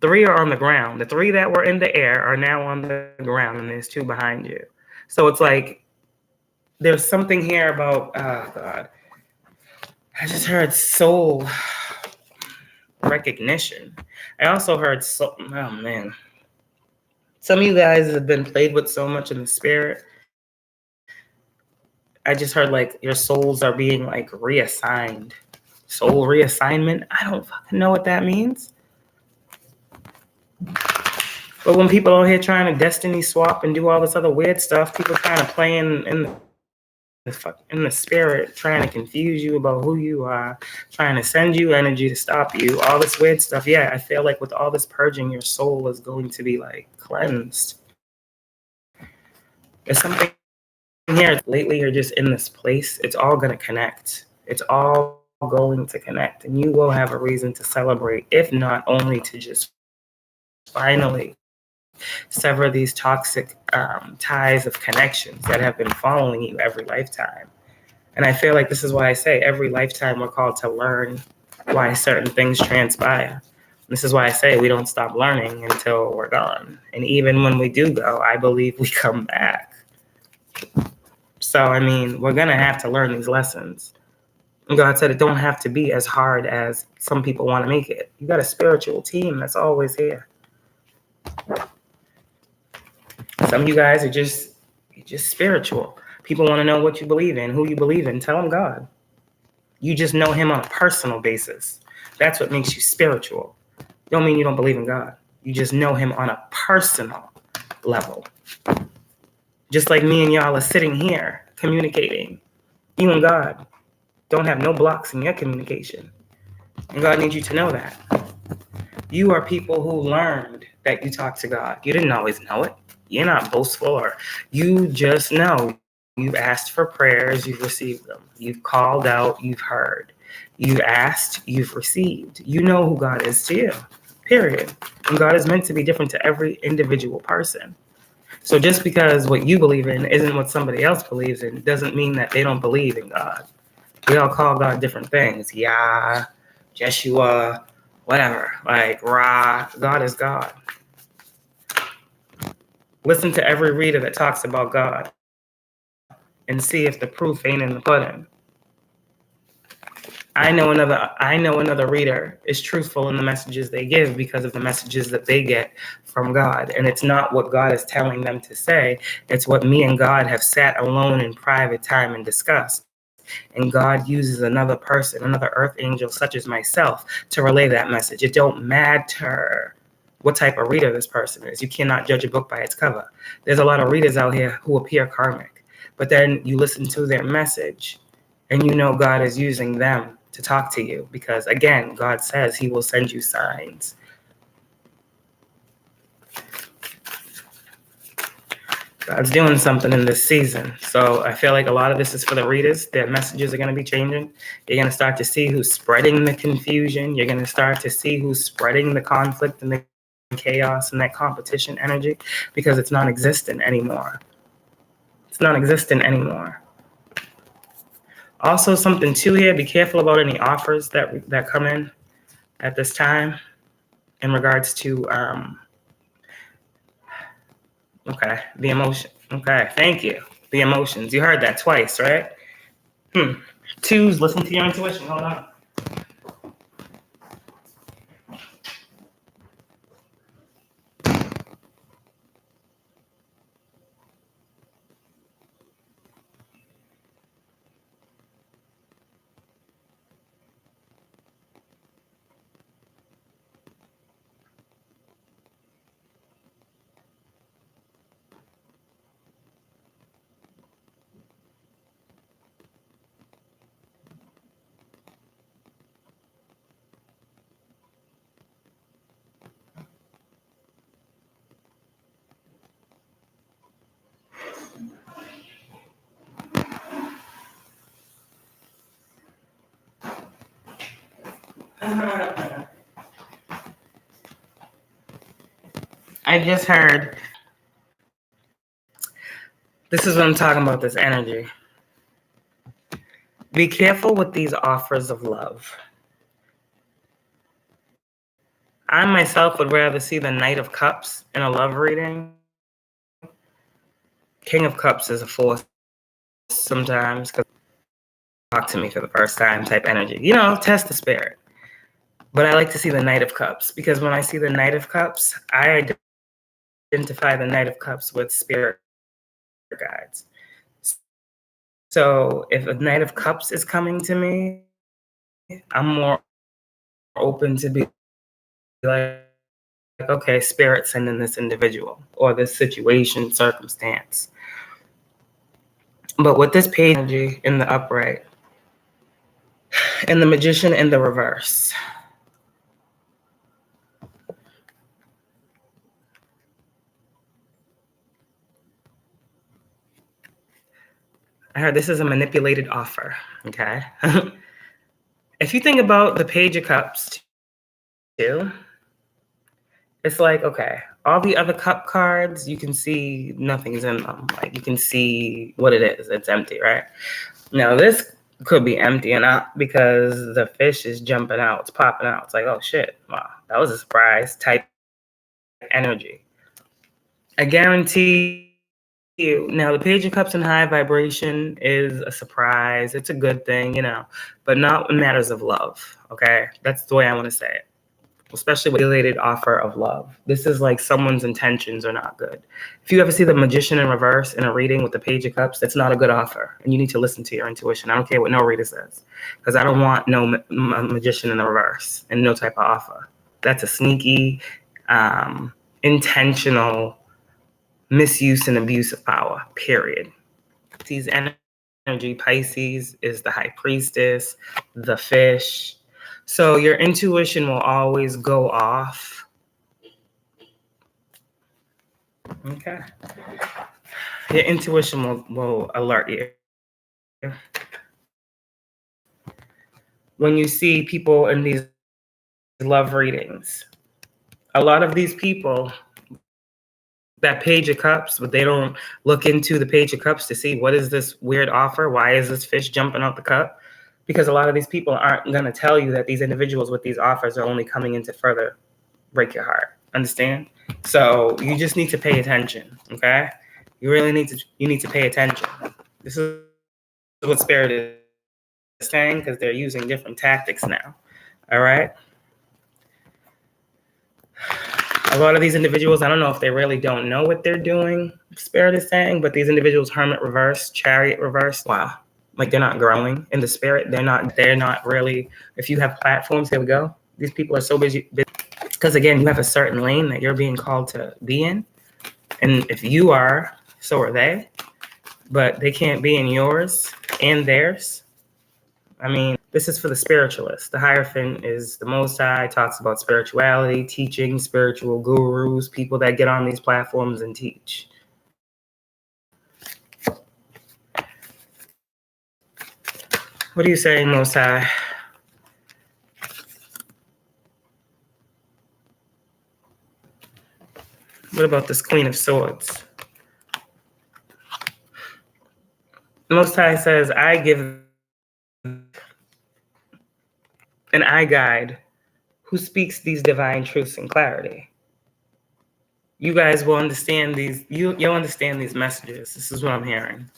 3 are on the ground. The 3 that were in the air are now on the ground, and there's 2 behind you. So it's like there's something here about, oh God, I just heard soul recognition. I also heard soul, oh man. Some of you guys have been played with so much in the spirit. I just heard like your souls are being like reassigned. Soul reassignment. I don't fucking know what that means. But when people are here trying to destiny swap and do all this other weird stuff, people trying to play in the spirit, trying to confuse you about who you are, trying to send you energy to stop you, all this weird stuff. Yeah, I feel like with all this purging, your soul is going to be like cleansed. There's something here. Lately, you're just in this place. It's all going to connect. It's all going to connect, and you will have a reason to celebrate, if not only to just finally sever these toxic ties of connections that have been following you every lifetime. And I feel like this is why I say every lifetime we're called to learn why certain things transpire. This is why I say we don't stop learning until we're gone. And even when we do go, I believe we come back. So, I mean, we're going to have to learn these lessons. And God said it don't have to be as hard as some people want to make it. You got a spiritual team that's always here. Some of you guys are just spiritual. People want to know what you believe in, who you believe in. Tell them God. You just know him on a personal basis. That's what makes you spiritual. Don't mean you don't believe in God. You just know him on a personal level. Just like me and y'all are sitting here communicating. You and God don't have no blocks in your communication. And God needs you to know that. You are people who learned that you talk to God. You didn't always know it. You're not boastful, or you just know. You've asked for prayers, you've received them. You've called out, you've heard. You've asked, you've received. You know who God is to you, period. And God is meant to be different to every individual person. So just because what you believe in isn't what somebody else believes in doesn't mean that they don't believe in God. We all call God different things. Yah, Jeshua, whatever. Like Ra, God is God. Listen to every reader that talks about God and see if the proof ain't in the pudding. I know another reader is truthful in the messages they give because of the messages that they get from God. And it's not what God is telling them to say. It's what me and God have sat alone in private time and discussed. And God uses another person, another earth angel such as myself, to relay that message. It don't matter what type of reader this person is. You cannot judge a book by its cover. There's a lot of readers out here who appear karmic, but then you listen to their message and you know God is using them to talk to you, because again, God says he will send you signs. God's doing something in this season. So I feel like a lot of this is for the readers. Their messages are going to be changing. You're going to start to see who's spreading the confusion. You're going to start to see who's spreading the conflict and the chaos and that competition energy, because it's non-existent anymore. It's non-existent anymore. Also, something too here, be careful about any offers that come in at this time in regards to okay, the emotion. Okay, thank you. The emotions. You heard that twice, right? Twos, listen to your intuition. Hold on. I just heard. This is what I'm talking about, this energy. Be careful with these offers of love. I myself would rather see the Knight of Cups in a love reading. King of Cups is a force sometimes, because talk to me for the first time type energy. You know, test the spirit. But I like to see the Knight of Cups, because when I see the Knight of Cups, I identify the Knight of Cups with spirit guides. So if a Knight of Cups is coming to me, I'm more open to be like, okay, spirit sending this individual or this situation, circumstance. But with this page energy in the upright and the Magician in the reverse, I heard this is a manipulated offer, okay? If you think about the Page of Cups too, it's like, okay, all the other cup cards, you can see nothing's in them. Like, you can see what it is. It's empty, right? Now, this could be empty or not, because the fish is jumping out. It's popping out. It's like, oh, shit. Wow, that was a surprise type energy. I guarantee you. Now, the Page of Cups in high vibration is a surprise. It's a good thing, you know, but not in matters of love, okay? That's the way I want to say it. Especially with related offer of love. This is like someone's intentions are not good. If you ever see the Magician in reverse in a reading with the Page of Cups, that's not a good offer. And you need to listen to your intuition. I don't care what no reader says, because I don't want no Magician in the reverse and no type of offer. That's a sneaky, intentional misuse and abuse of power, period. These energy, Pisces is the High Priestess, the fish. So your intuition will always go off. Okay. Your intuition will alert you. When you see people in these love readings, a lot of these people, that Page of Cups, but they don't look into the Page of Cups to see what is this weird offer? Why is this fish jumping out the cup? Because a lot of these people aren't going to tell you that these individuals with these offers are only coming in to further break your heart. Understand? So you just need to pay attention, okay? You really need to pay attention. This is what Spirit is saying, because they're using different tactics now, all right? A lot of these individuals, I don't know if they really don't know what they're doing, Spirit is saying, but these individuals, Hermit reverse, Chariot reverse, wow. Like, they're not growing in the spirit. They're not really, if you have platforms, here we go. These people are so busy, because again, you have a certain lane that you're being called to be in. And if you are, so are they, but they can't be in yours and theirs. I mean, this is for the spiritualist. The Hierophant is the Most High, talks about spirituality, teaching, spiritual gurus, people that get on these platforms and teach. What are you saying, Most High? What about this Queen of Swords? Most High says, I give an eye guide who speaks these divine truths and clarity. You guys will understand these, you'll understand these messages. This is what I'm hearing.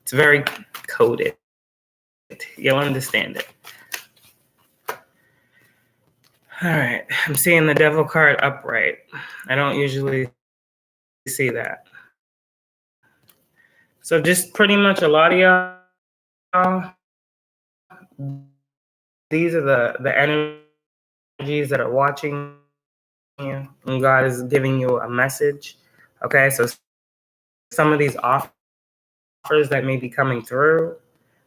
It's very coded. You'll understand it. All right, I'm seeing the Devil card upright. I don't usually see that. So just pretty much a lot of y'all, these are the energies that are watching you, and God is giving you a message. Okay, so some of these offers that may be coming through,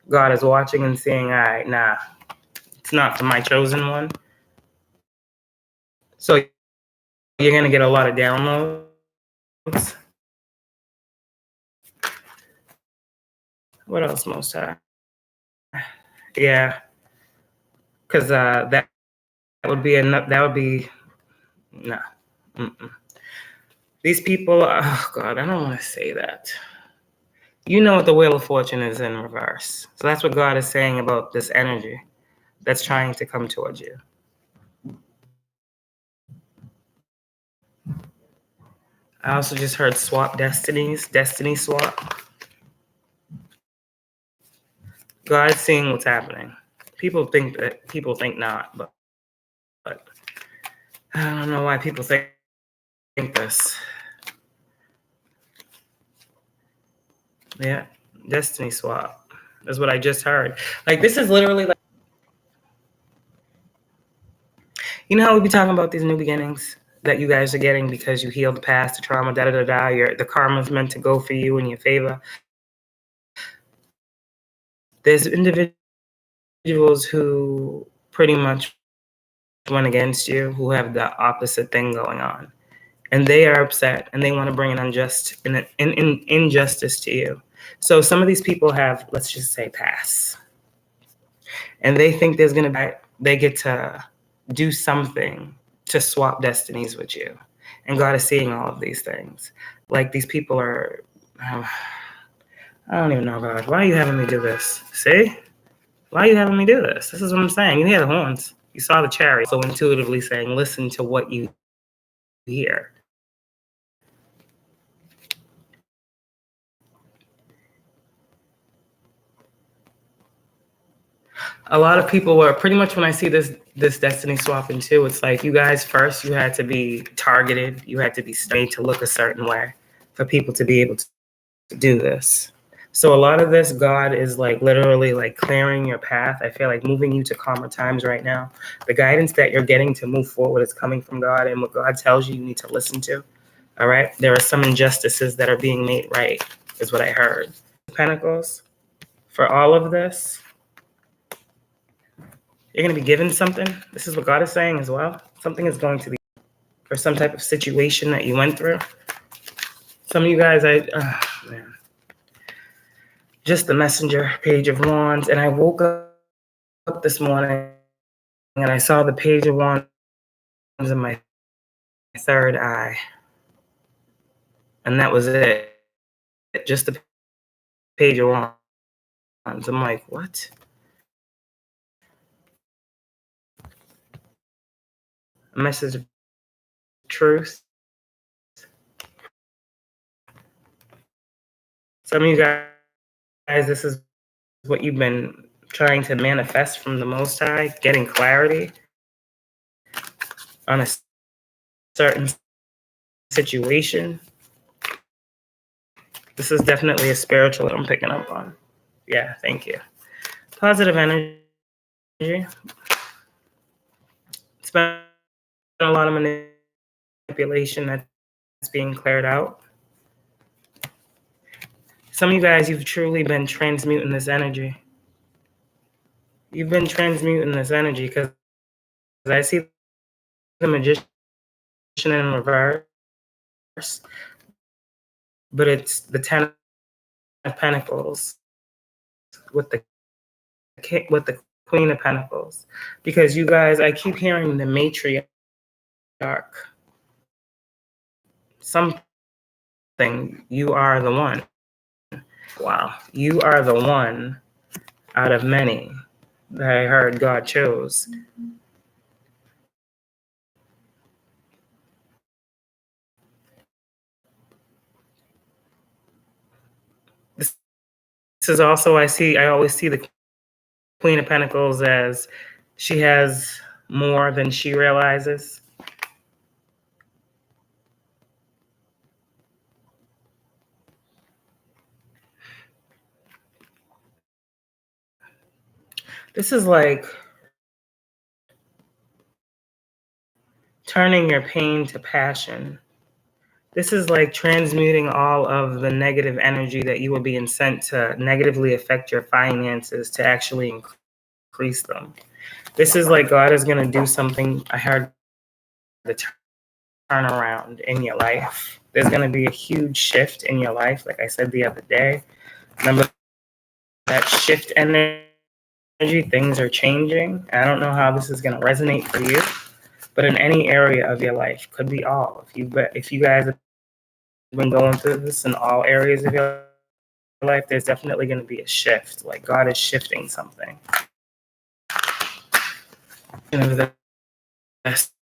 God is watching and saying, all right, nah, it's not for my chosen one. So you're going to get a lot of downloads. What else, Most High? Yeah, because that would be enough. That would be, no. Mm-mm. These people, oh God, I don't want to say that. You know what the Wheel of Fortune is in reverse. So that's what God is saying about this energy that's trying to come towards you. I also just heard swap destinies, destiny swap. God's seeing what's happening. People think not, but I don't know why people think this. Yeah, destiny swap is what I just heard. Like, this is literally like, you know how we be talking about these new beginnings that you guys are getting because you healed the past, the trauma, the karma's meant to go for you in your favor. There's individuals who pretty much went against you, who have the opposite thing going on. And they are upset and they want to bring an injustice to you. So some of these people have, let's just say, pass. And they think they get to do something to swap destinies with you. And God is seeing all of these things. Like, these people are, I don't even know, God. Why are you having me do this? See? Why are you having me do this? This is what I'm saying. You hear the horns. You saw the chariot. So intuitively saying, listen to what you hear. A lot of people were pretty much, when I see this destiny swapping too, it's like, you guys first, you had to be targeted. You had to be made to look a certain way for people to be able to do this. So a lot of this, God is like literally like clearing your path. I feel like moving you to calmer times right now. The guidance that you're getting to move forward is coming from God, and what God tells you, you need to listen to. All right. There are some injustices that are being made right, is what I heard. Pentacles, for all of this, you're going to be given something. This is what God is saying as well. Something is going to be for some type of situation that you went through. Some of you guys, man. Just the Messenger, Page of Wands. And I woke up this morning and I saw the Page of Wands in my third eye. And that was it. Just the Page of Wands. I'm like, what? A message of truth. Some of you guys, this is what you've been trying to manifest from the Most High, getting clarity on a certain situation. This is definitely a spiritual that I'm picking up on. Yeah, thank you. Positive energy. It's been a lot of manipulation that's being cleared out. Some of you guys, you've truly been transmuting this energy. You've been transmuting this energy because I see the Magician in reverse, but it's the Ten of Pentacles with the with the Queen of Pentacles, because you guys, I keep hearing the matriarch. Something, you are the one. Wow, you are the one out of many that I heard God chose. This is also, I always see the Queen of Pentacles as she has more than she realizes. This is like turning your pain to passion. This is like transmuting all of the negative energy that you were being sent to negatively affect your finances to actually increase them. This is like God is going to do something. I heard the turnaround in your life. There's going to be a huge shift in your life. Like I said the other day, remember that shift energy, things are changing. I don't know how this is going to resonate for you, but in any area of your life, could be all. If you guys have been going through this in all areas of your life, there's definitely going to be a shift. Like God is shifting something. You know, that's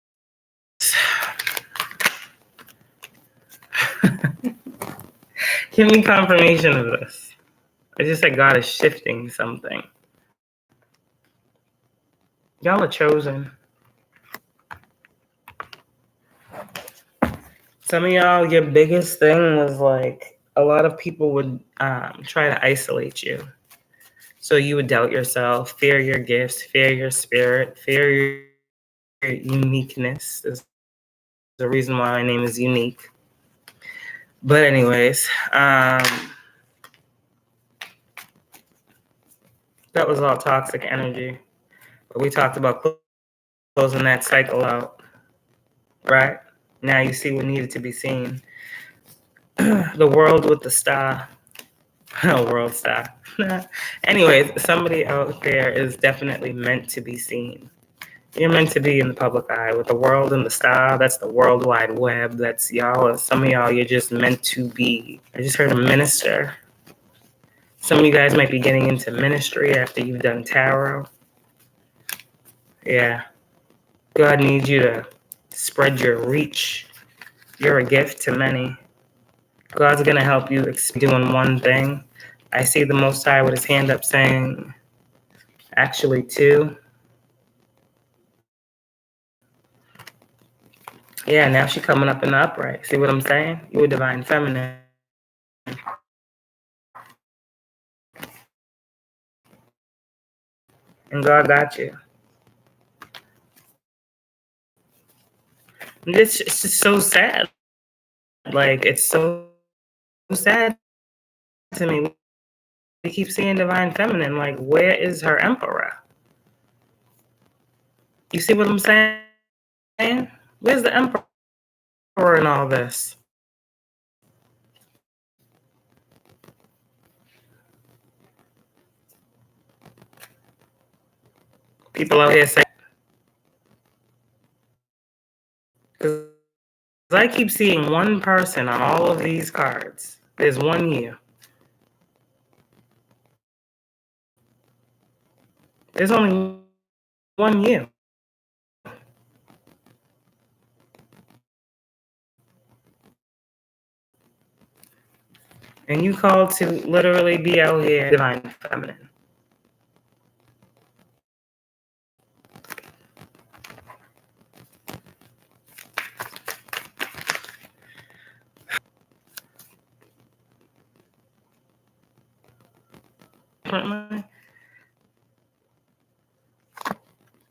give me confirmation of this. I just said God is shifting something. Y'all are chosen. Some of y'all, your biggest thing was like a lot of people would try to isolate you. So you would doubt yourself, fear your gifts, fear your spirit, fear your uniqueness. There's the reason why my name is Unique. But anyways, that was all toxic energy. But we talked about closing that cycle out, right? Now you see what needed to be seen. The world with the star. World star. Anyways, somebody out there is definitely meant to be seen. You're meant to be in the public eye with the world and the star. That's the World Wide Web. That's y'all. And some of y'all, you're just meant to be. I just heard a minister. Some of you guys might be getting into ministry after you've done tarot. Yeah. God needs you to spread your reach. You're a gift to many. God's going to help you doing one thing. I see the Most High with his hand up saying, actually two. Yeah, now she's coming up in the upright. See what I'm saying? You're a divine feminine. And God got you. And it's just so sad. Like, it's so sad to me. We keep seeing divine feminine. Like, where is her emperor? You see what I'm saying? Where's the emperor in all this? People out here say, because I keep seeing one person on all of these cards. There's one you. There's only one you. And you called to literally be out here divine feminine.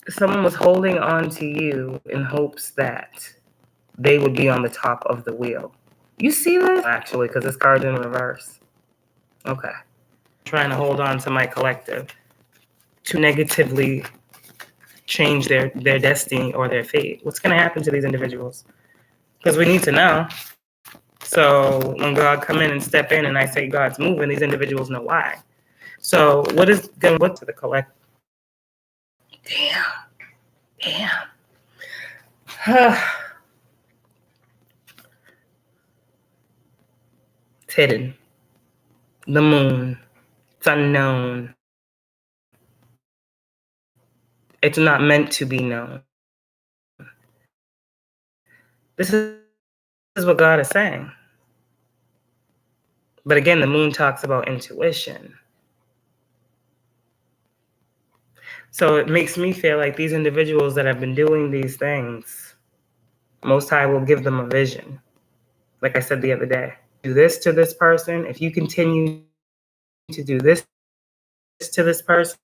Someone was holding on to you in hopes that they would be on the top of the wheel. You see this? Actually, because this card's in reverse. Okay. Trying to hold on to my collective to negatively change their destiny or their fate. What's going to happen to these individuals? Because we need to know. So when God come in and step in and I say God's moving, these individuals know why. So what is going to to the collective? Damn. It's hidden. The moon. It's unknown. It's not meant to be known. This is what God is saying. But again, the moon talks about intuition. So it makes me feel like these individuals that have been doing these things, Most High will give them a vision. Like I said the other day, do this to this person. If you continue to do this to this person,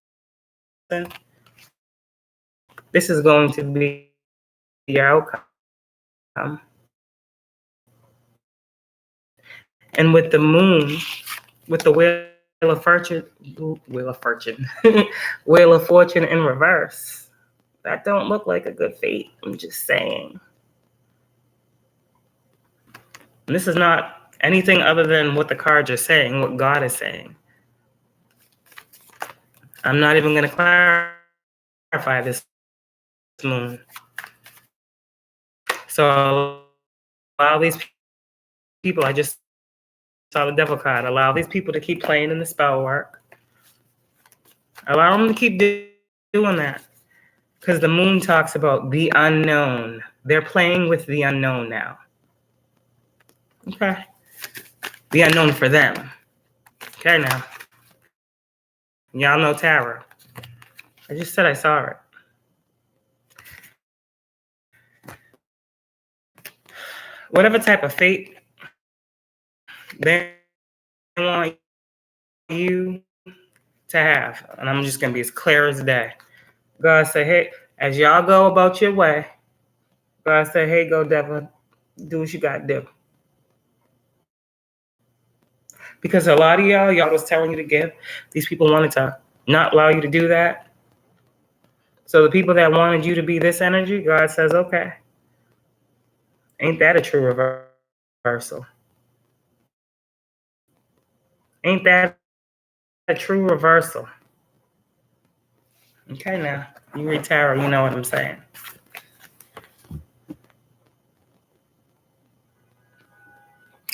this is going to be your outcome. And with the moon, with the Wheel of Fortune, Wheel of Fortune in reverse, that don't look like a good fate. I'm just saying. And this is not anything other than what the cards are saying, what God is saying. I'm not even going to clarify this moon. So allow these people, I just saw the devil card, allow these people to keep playing in the spell work. Allow them to keep doing that. Because the moon talks about the unknown. They're playing with the unknown now. Okay. The unknown for them. Okay, now. Y'all know tarot. I just said I saw it. Whatever type of fate they want you to have, and I'm just going to be as clear as day. God said, hey, as y'all go about your way, God said, hey, go devil, do what you got to do. Because a lot of y'all was telling you to give. These people wanted to not allow you to do that. So the people that wanted you to be this energy, God says, okay. Ain't that a true reversal? Ain't that a true reversal? Okay, now. You read tarot, you know what I'm saying.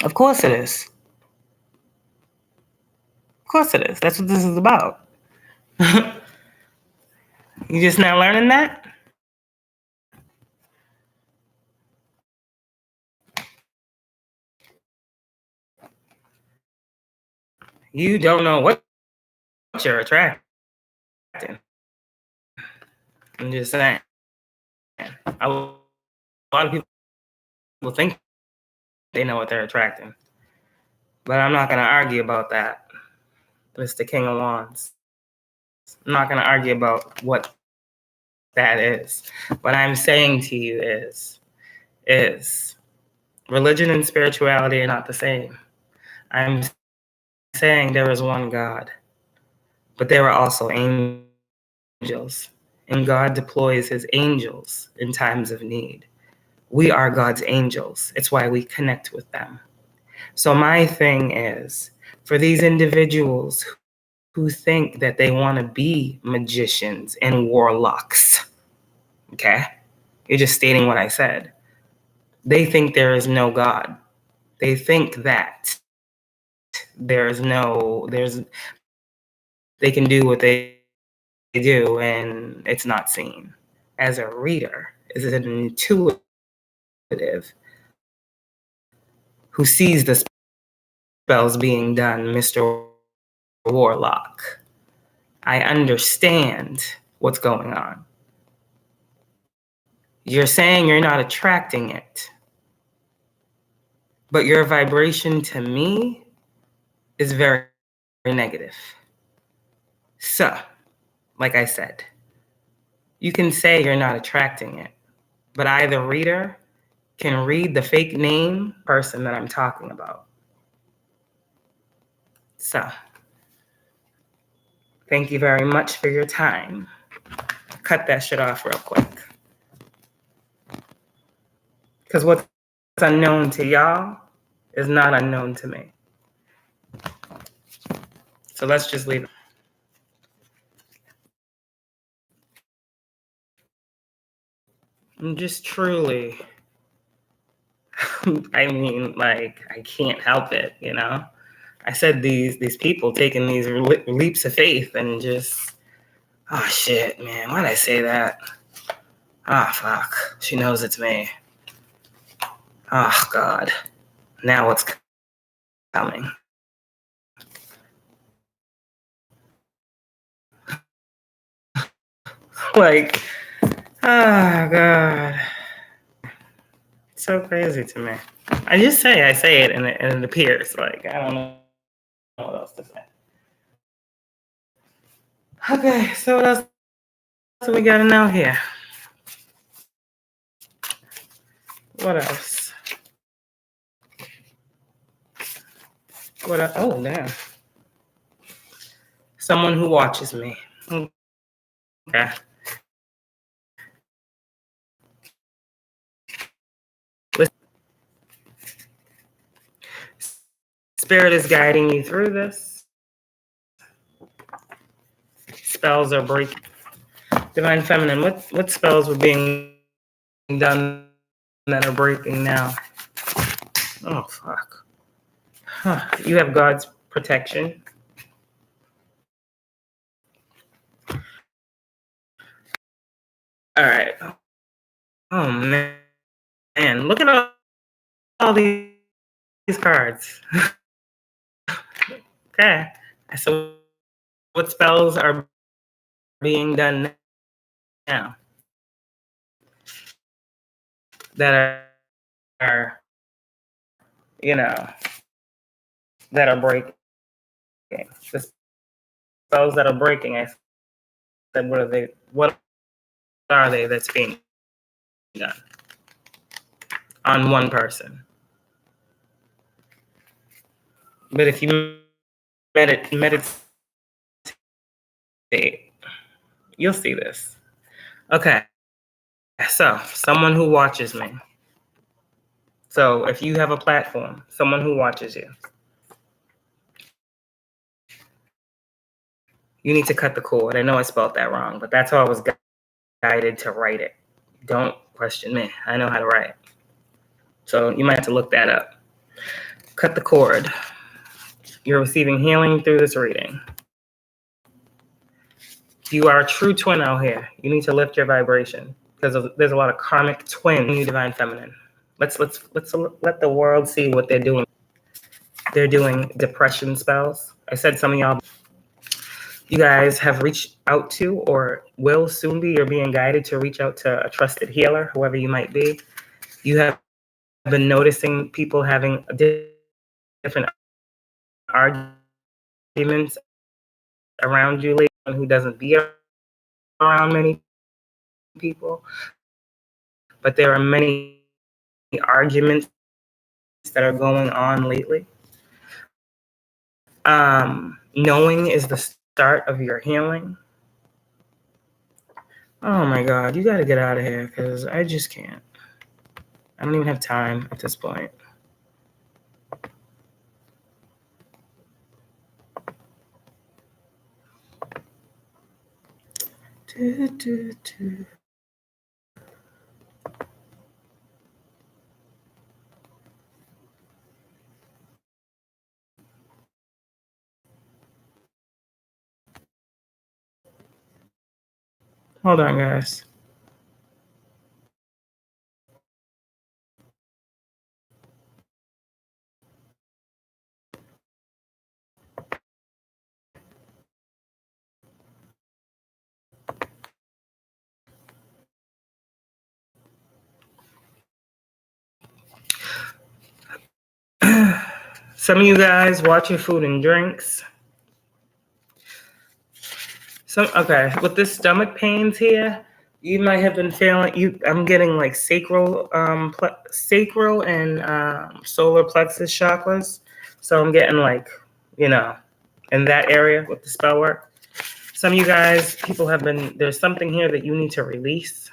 Of course it is. Of course it is. That's what this is about. You just now learning that? You don't know what you're attracting. I'm just saying. A lot of people think they know what they're attracting. But I'm not going to argue about that, Mr. King of Wands. I'm not going to argue about what that is. What I'm saying to you is religion and spirituality are not the same. I'm saying there is one God, but there are also angels, and God deploys his angels in times of need. We are God's angels. It's why we connect with them. So my thing is, for these individuals who think that they want to be magicians and warlocks, okay? You're just stating what I said. They think there is no God. They think that they can do what they do and it's not seen. As a reader, is it an intuitive who sees the spells being done, Mr. Warlock? I understand what's going on. You're saying you're not attracting it, but your vibration to me is very, very negative. So, like I said, you can say you're not attracting it, but I, the reader, can read the fake name person that I'm talking about. So, thank you very much for your time. Cut that shit off real quick. Because what's unknown to y'all is not unknown to me. So let's just leave it. I'm just truly, I mean, like, I can't help it, you know? I said these people taking these leaps of faith and just, oh shit, man, why'd I say that? Ah, fuck, she knows it's me. Oh, God, now what's coming? Like, oh, God. It's so crazy to me. I say it, and it appears. Like, I don't know what else to say. Okay, so what else do we gotta know here? What else? Oh, damn. Someone who watches me. Okay. Spirit is guiding you through this. Spells are breaking. Divine Feminine, what spells were being done that are breaking now? Oh, fuck. Huh. You have God's protection. All right. Oh, man. Man, look at all these cards. Okay. So what spells are being done now that are you know, that are breaking? The spells that are breaking, I said, what are they? What are they that's being done on one person? But if you meditate, you'll see this. Okay. So, someone who watches me. So, if you have a platform, someone who watches you, you need to cut the cord. I know I spelled that wrong, but that's how I was guided to write it. Don't question me. I know how to write. So, you might have to look that up. Cut the cord. You're receiving healing through this reading. You are a true twin out here. You need to lift your vibration because there's a lot of karmic twins in you, Divine Feminine. Let's let the world see what they're doing. They're doing depression spells. I said some of y'all, you guys have reached out to or will soon be, you're being guided to reach out to a trusted healer, whoever you might be. You have been noticing people having different arguments around you lately, who doesn't be around many people. But there are many arguments that are going on lately. Knowing is the start of your healing. Oh my God, you got to get out of here because I just can't. I don't even have time at this point. Hold on, guys. Some of you guys watch your food and drinks. Okay, with this stomach pains here, you might have been feeling I'm getting like sacral and solar plexus chakras. So I'm getting like, in that area with the spell work. Some of you guys, there's something here that you need to release.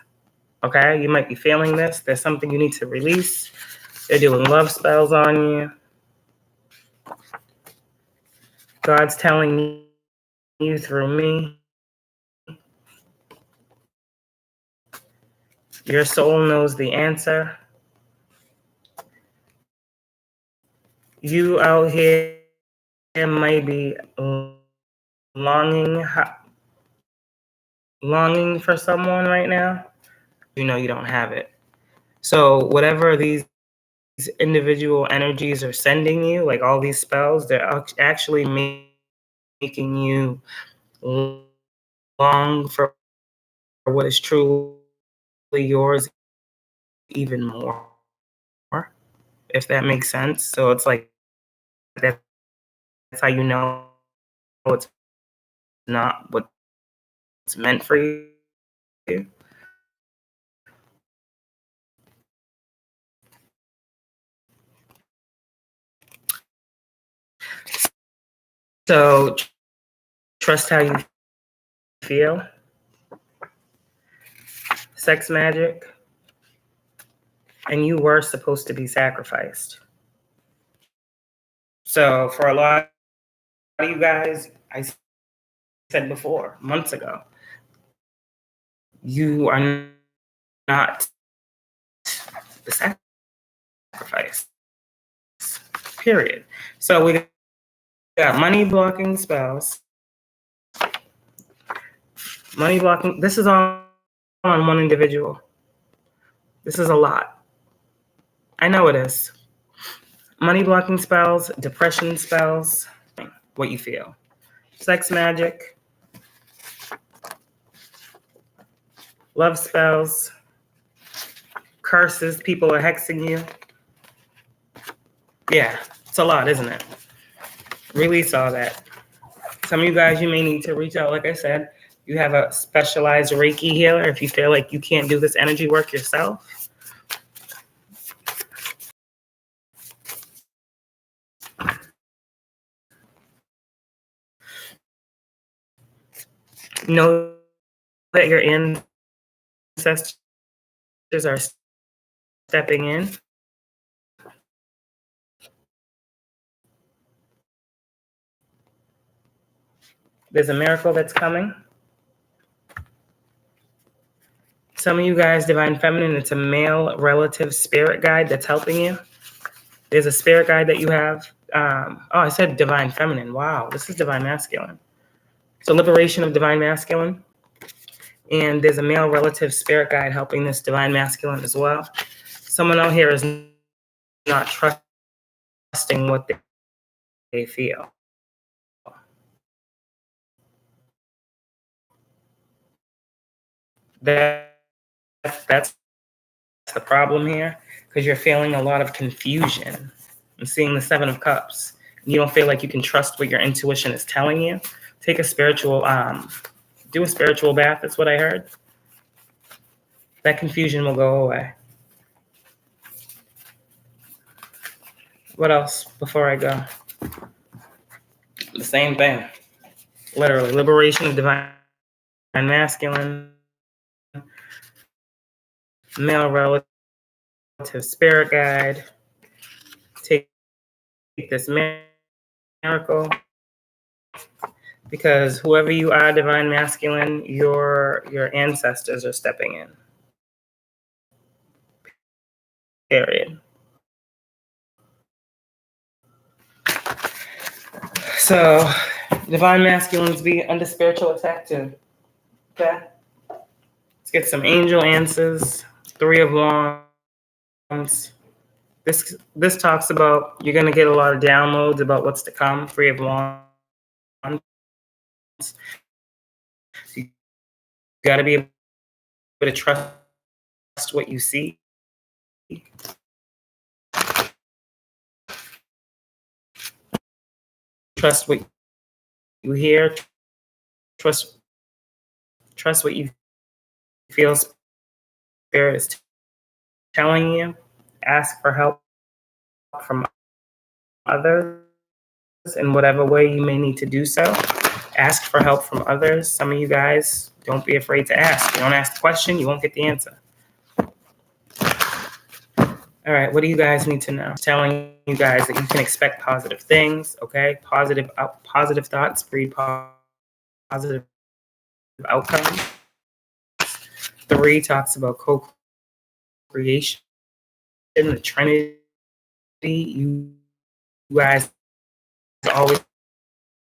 Okay, you might be feeling this. There's something you need to release. They're doing love spells on you. God's telling you through me, Your soul knows the answer. You out here might be longing for someone right now. You know you don't have it. So whatever these individual energies are sending you, like all these spells, they're actually making you long for what is truly yours even more, if that makes sense. So it's like that's how you know it's not what's meant for you. So trust how you feel. Sex magic. And you were supposed to be sacrificed. So for a lot of you guys, I said before, months ago, you are not the sacrifice. Period. So we got money blocking spells. Money blocking. This is all on one individual. This is a lot. I know it is. Money blocking spells, depression spells, what you feel. Sex magic, love spells, curses, people are hexing you. Yeah, it's a lot, isn't it? Release all that. Some of you guys, you may need to reach out. Like I said, you have a specialized Reiki healer if you feel like you can't do this energy work yourself. Know that your ancestors are stepping in. There's a miracle that's coming. Some of you guys, Divine Feminine, it's a male relative spirit guide that's helping you. There's a spirit guide that you have. I said Divine Feminine. Wow, this is Divine Masculine. So liberation of Divine Masculine. And there's a male relative spirit guide helping this Divine Masculine as well. Someone out here is not trusting what they feel. That's the problem here, because you're feeling a lot of confusion. I'm seeing the Seven of Cups. You don't feel like you can trust what your intuition is telling you. Take a spiritual, do a spiritual bath. That's what I heard. That confusion will go away. What else before I go? The same thing. Literally, liberation of Divine Masculine, male relative spirit guide. Take this miracle, because whoever you are, Divine Masculine, your ancestors are stepping in. Period. So, Divine Masculines be under spiritual attack too. Okay? Let's get some angel answers. Three of Wands. This talks about you're going to get a lot of downloads about what's to come. Three of Wands. You got to be able to trust what you see. Trust what you hear. Trust what you feel Spirit is telling you. Ask for help from others in whatever way you may need to do so. Ask for help from others. Some of you guys, don't be afraid to ask. You don't ask the question, you won't get the answer. All right, what do you guys need to know? Telling you guys that you can expect positive things, okay? Positive thoughts breed positive outcomes. 3 talks about creation, the Trinity. You guys always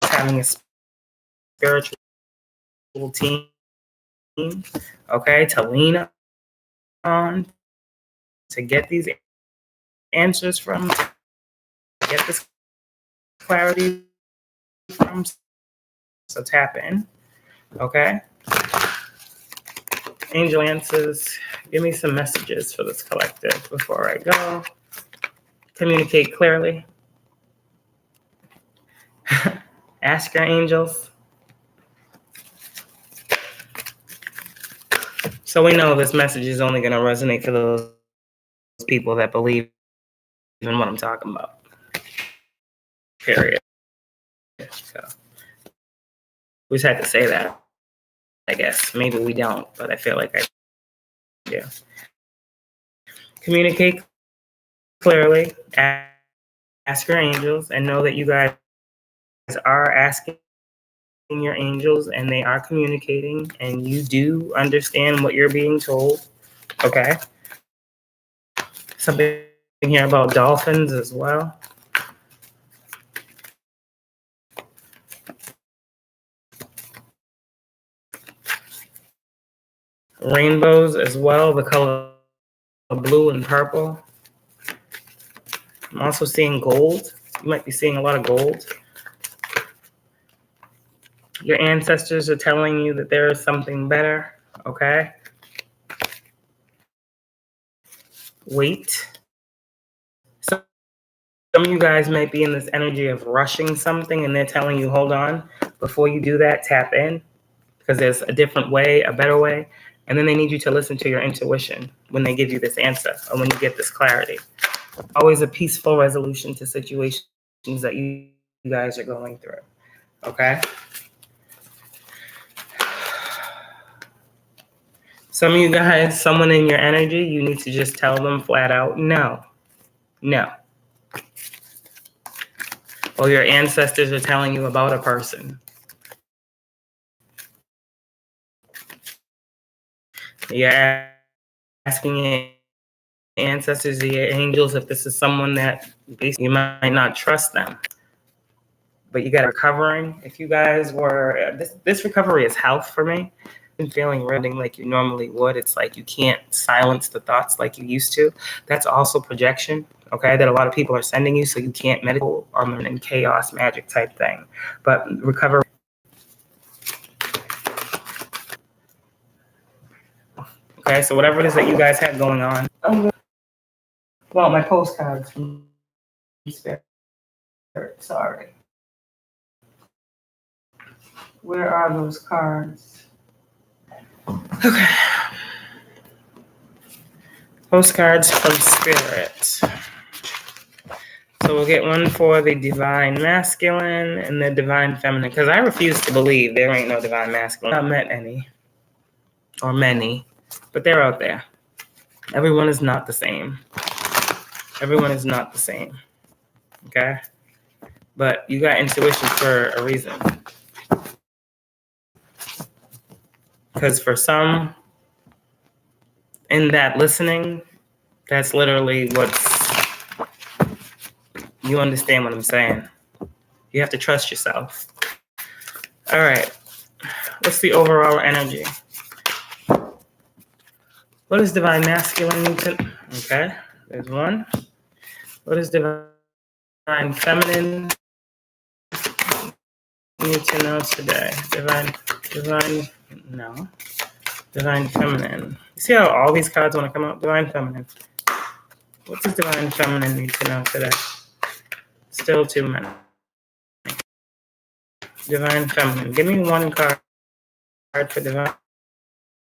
having a spiritual team, okay, to lean on, to get these answers from, to get this clarity from. So tap in, okay? Angel answers, give me some messages for this collective before I go. Communicate clearly. Ask your angels. So we know this message is only going to resonate for those people that believe in what I'm talking about. Period. So we just had to say that, I guess. Maybe we don't, but I feel like I do. Communicate clearly. Ask your angels and know that you guys are asking your angels and they are communicating and you do understand what you're being told. Okay. Something here about dolphins as well. Rainbows as well, the color of blue and purple. I'm also seeing gold. You might be seeing a lot of gold. Your ancestors are telling you that there is something better, okay? Wait. Some of you guys might be in this energy of rushing something and they're telling you, hold on. Before you do that, tap in because there's a different way, a better way. And then they need you to listen to your intuition when they give you this answer or when you get this clarity. Always a peaceful resolution to situations that you guys are going through, okay? Some of you guys, someone in your energy, you need to just tell them flat out, no, no. Or your ancestors are telling you about a person. You're asking your ancestors or your angels if this is someone that basically you might not trust them. But you got recovering. If you guys were, this recovery is health for me. And feeling running like you normally would. It's like you can't silence the thoughts like you used to. That's also projection, okay, that a lot of people are sending you, so you can't meditate or in chaos magic type thing. But recovery. Okay, so whatever it is that you guys have going on. Well, my postcards from Spirit. Sorry. Where are those cards? Okay. Postcards from Spirit. So we'll get one for the divine masculine and the divine feminine, because I refuse to believe there ain't no divine masculine. I've not met any or many, but they're out there. Everyone is not the same. Everyone is not the same. Okay? But you got intuition for a reason. Because for some, in that listening, that's literally what's, you understand what I'm saying. You have to trust yourself. All right. What's the overall energy? What is divine masculine? Okay, there's one. What is divine feminine need to know today? Divine feminine. You see how all these cards want to come out? Divine feminine. What does divine feminine need to know today? Still too many. Divine feminine. Give me one card for divine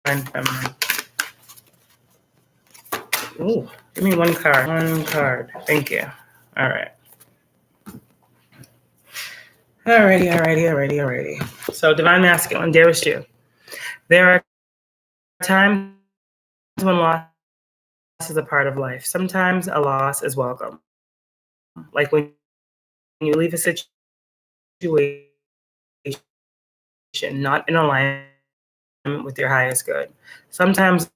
feminine. Ooh, give me one card. One card. Thank you. All right. Alrighty. So divine masculine, dearest you. There are times when loss is a part of life. Sometimes a loss is welcome. Like when you leave a situation not in alignment with your highest good. Sometimes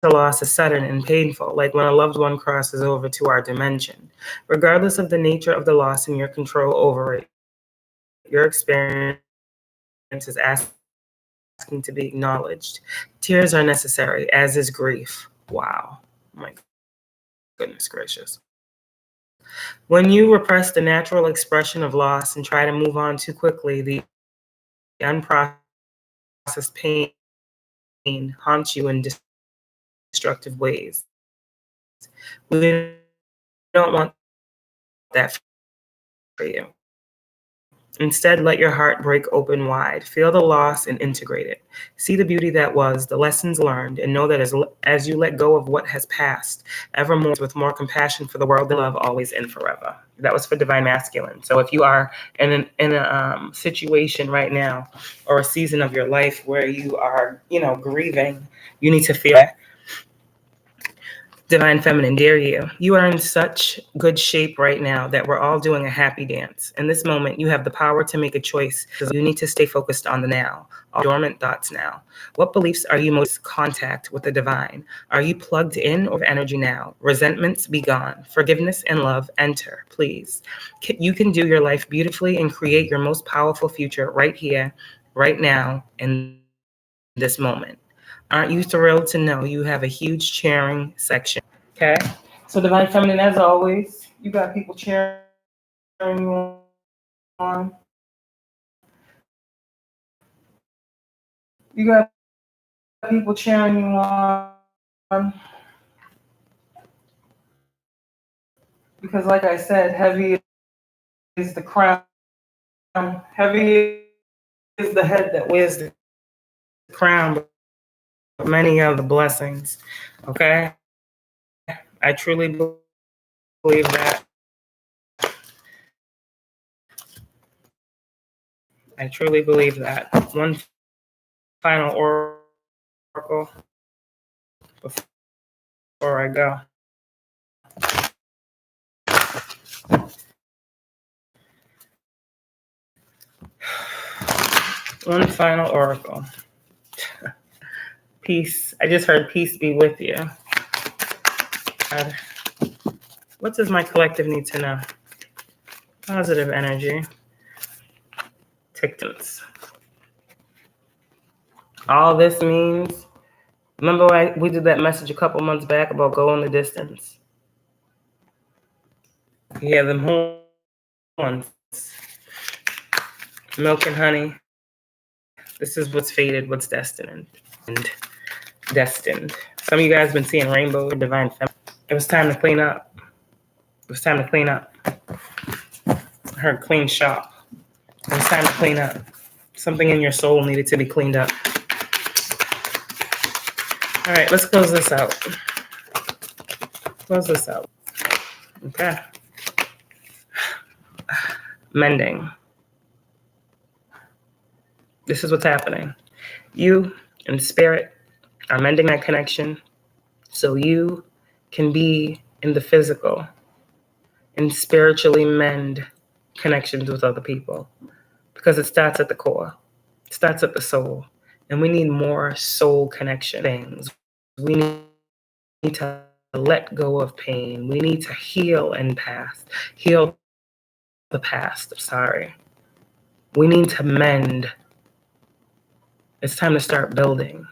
loss is sudden and painful, like when a loved one crosses over to our dimension. Regardless of the nature of the loss and your control over it, your experience is asking to be acknowledged. Tears are necessary, as is grief. Wow. My goodness gracious. When you repress the natural expression of loss and try to move on too quickly, the unprocessed pain haunts you in destructive ways. We don't want that for you. Instead, let your heart break open wide. Feel the loss and integrate it. See the beauty that was, the lessons learned, and know that as you let go of what has passed, evermore with more compassion for the world and love always and forever. That was for Divine Masculine. So if you are in a situation right now or a season of your life where you are, grieving, you need to feel it. Divine Feminine, dare you. You are in such good shape right now that we're all doing a happy dance. In this moment, you have the power to make a choice. You need to stay focused on the now, all dormant thoughts now. What beliefs are you most in contact with the divine? Are you plugged in or energy now? Resentments be gone. Forgiveness and love enter, please. You can do your life beautifully and create your most powerful future right here, right now, in this moment. Aren't you thrilled to know you have a huge cheering section? Okay. So Divine Feminine, as always, you got people cheering you on. You got people cheering you on. Because like I said, heavy is the crown. Heavy is the head that wears the crown, but many are the blessings. Okay? I truly believe that. I truly believe that. One final oracle before I go. One final oracle. Peace. I just heard peace be with you. God. What does my collective need to know? Positive energy. Tickets. All this means, remember we did that message a couple months back about going the distance? Yeah, them horns. Milk and honey. This is what's fated, what's destined. And destined. Some of you guys have been seeing rainbow and divine feminine. It was time to clean up. It was time to clean up. I heard clean shop. It was time to clean up. Something in your soul needed to be cleaned up. All right, let's close this out. Close this out. Okay. Mending. This is what's happening. You and spirit are mending that connection so you can be in the physical and spiritually mend connections with other people. Because it starts at the core. It starts at the soul. And we need more soul connection things. We need to let go of pain. We need to heal heal the past. Sorry. We need to mend. It's time to start building.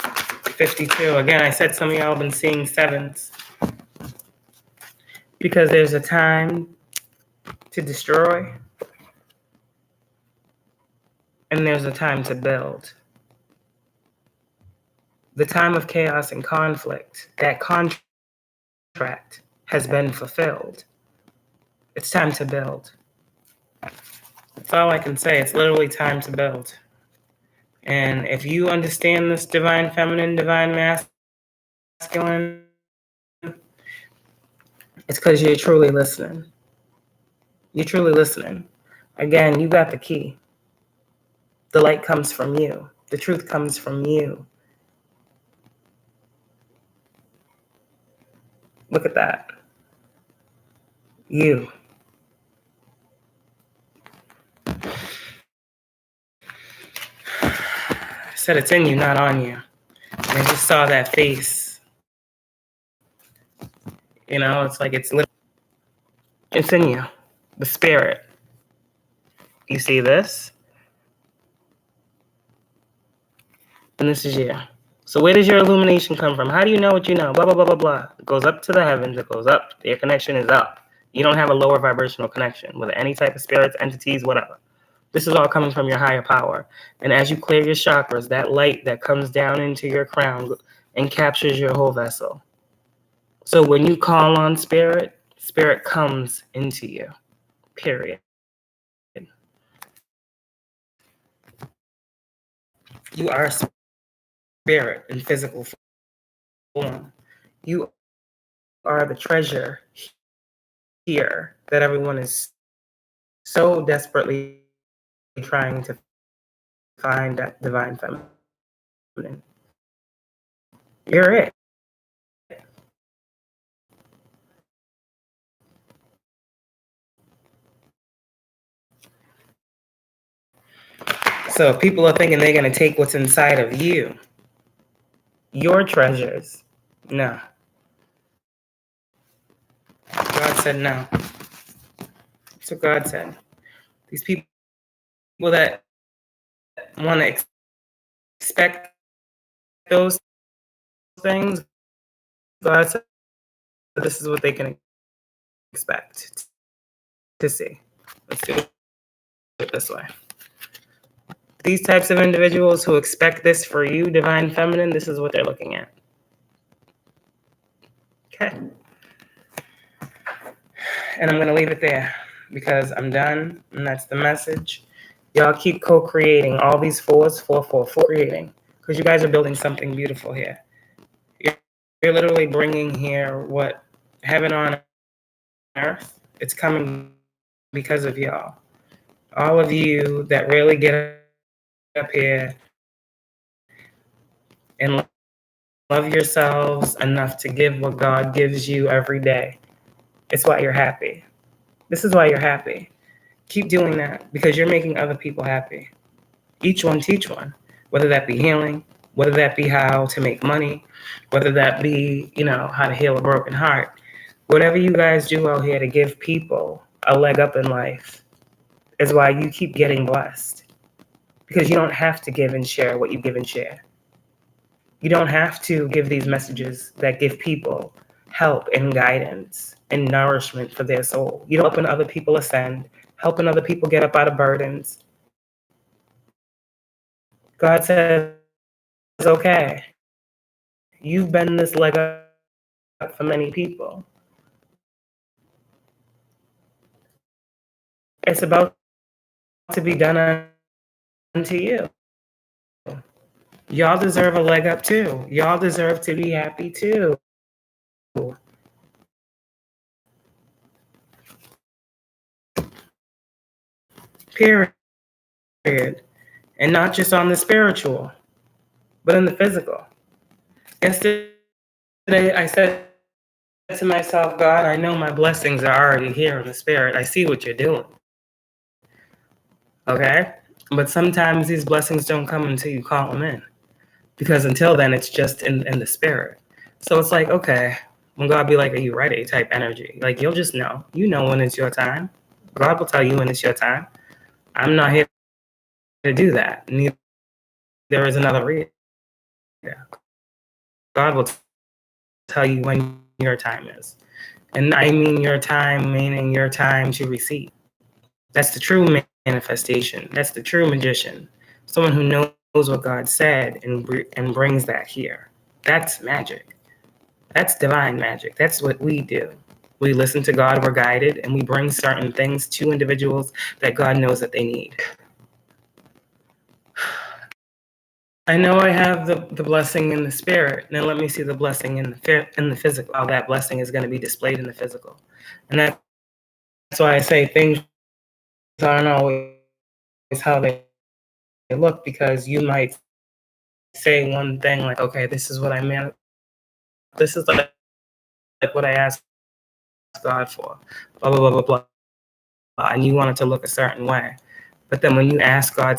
52. Again, I said some of y'all have been seeing sevens. Because there's a time to destroy and there's a time to build. The time of chaos and conflict, that contract has been fulfilled. It's time to build. That's all I can say. It's literally time to build. And if you understand this divine feminine, divine masculine, it's because you're truly listening. You're truly listening. Again, you got the key. The light comes from you. The truth comes from you. Look at that. You. said it's in you, not on you. And I just saw that face. You know, it's like it's in you, the spirit. You see this? And this is you. So where does your illumination come from? How do you know what you know? Blah, blah, blah, blah, blah. It goes up to the heavens. It goes up. Your connection is up. You don't have a lower vibrational connection with any type of spirits, entities, whatever. This is all coming from your higher power. And as you clear your chakras, that light that comes down into your crown and captures your whole vessel. So when you call on spirit, spirit comes into you. Period. You are spirit in physical form. You are the treasure here that everyone is so desperately trying to find that divine feminine. You're it. So people are thinking they're going to take what's inside of you, your treasures. No. God said no. That's what God said. These people that want to expect those things, God said this is what they can expect to see. Let's do it this way. These types of individuals who expect this for you, divine feminine, this is what they're looking at. Okay. And I'm going to leave it there because I'm done, and that's the message. Y'all keep co-creating all these fours, 4, creating, because you guys are building something beautiful here. You're literally bringing here what heaven on earth. It's coming because of y'all. All of you that really get up here and love yourselves enough to give what God gives you every day. It's why you're happy. This is why you're happy. Keep doing that because you're making other people happy. Each one teach one, whether that be healing, whether that be how to make money, whether that be, how to heal a broken heart. Whatever you guys do out here to give people a leg up in life is why you keep getting blessed. Because you don't have to give and share what you give and share. You don't have to give these messages that give people help and guidance and nourishment for their soul. You're helping other people ascend, helping other people get up out of burdens. God says, okay, you've been this leg up for many people. It's about to be done unto you. Y'all deserve a leg up too. Y'all deserve to be happy too. Period. And not just on the spiritual, but in the physical. Yesterday, I said to myself, God, I know my blessings are already here in the spirit. I see what you're doing. Okay? But sometimes these blessings don't come until you call them in. Because until then, it's just in the spirit. So it's like, okay, when God be like, are you ready type energy. Like, you'll just know. You know when it's your time. God will tell you when it's your time. I'm not here to do that. Neither there is another reason. God will tell you when your time is. And I mean your time, meaning your time to receive. That's the true manifestation. That's the true magician. Someone who knows what God said and brings that here. That's magic. That's divine magic. That's what we do. We listen to God, we're guided, and we bring certain things to individuals that God knows that they need. I know I have the blessing in the spirit. Now let me see the blessing in the physical. How that blessing is going to be displayed in the physical. And that's why I say things aren't always how they look, because you might say one thing like, okay, this is what I meant. This is like what I asked God for, blah, blah, blah, blah, blah. And you want it to look a certain way. But then when you ask God to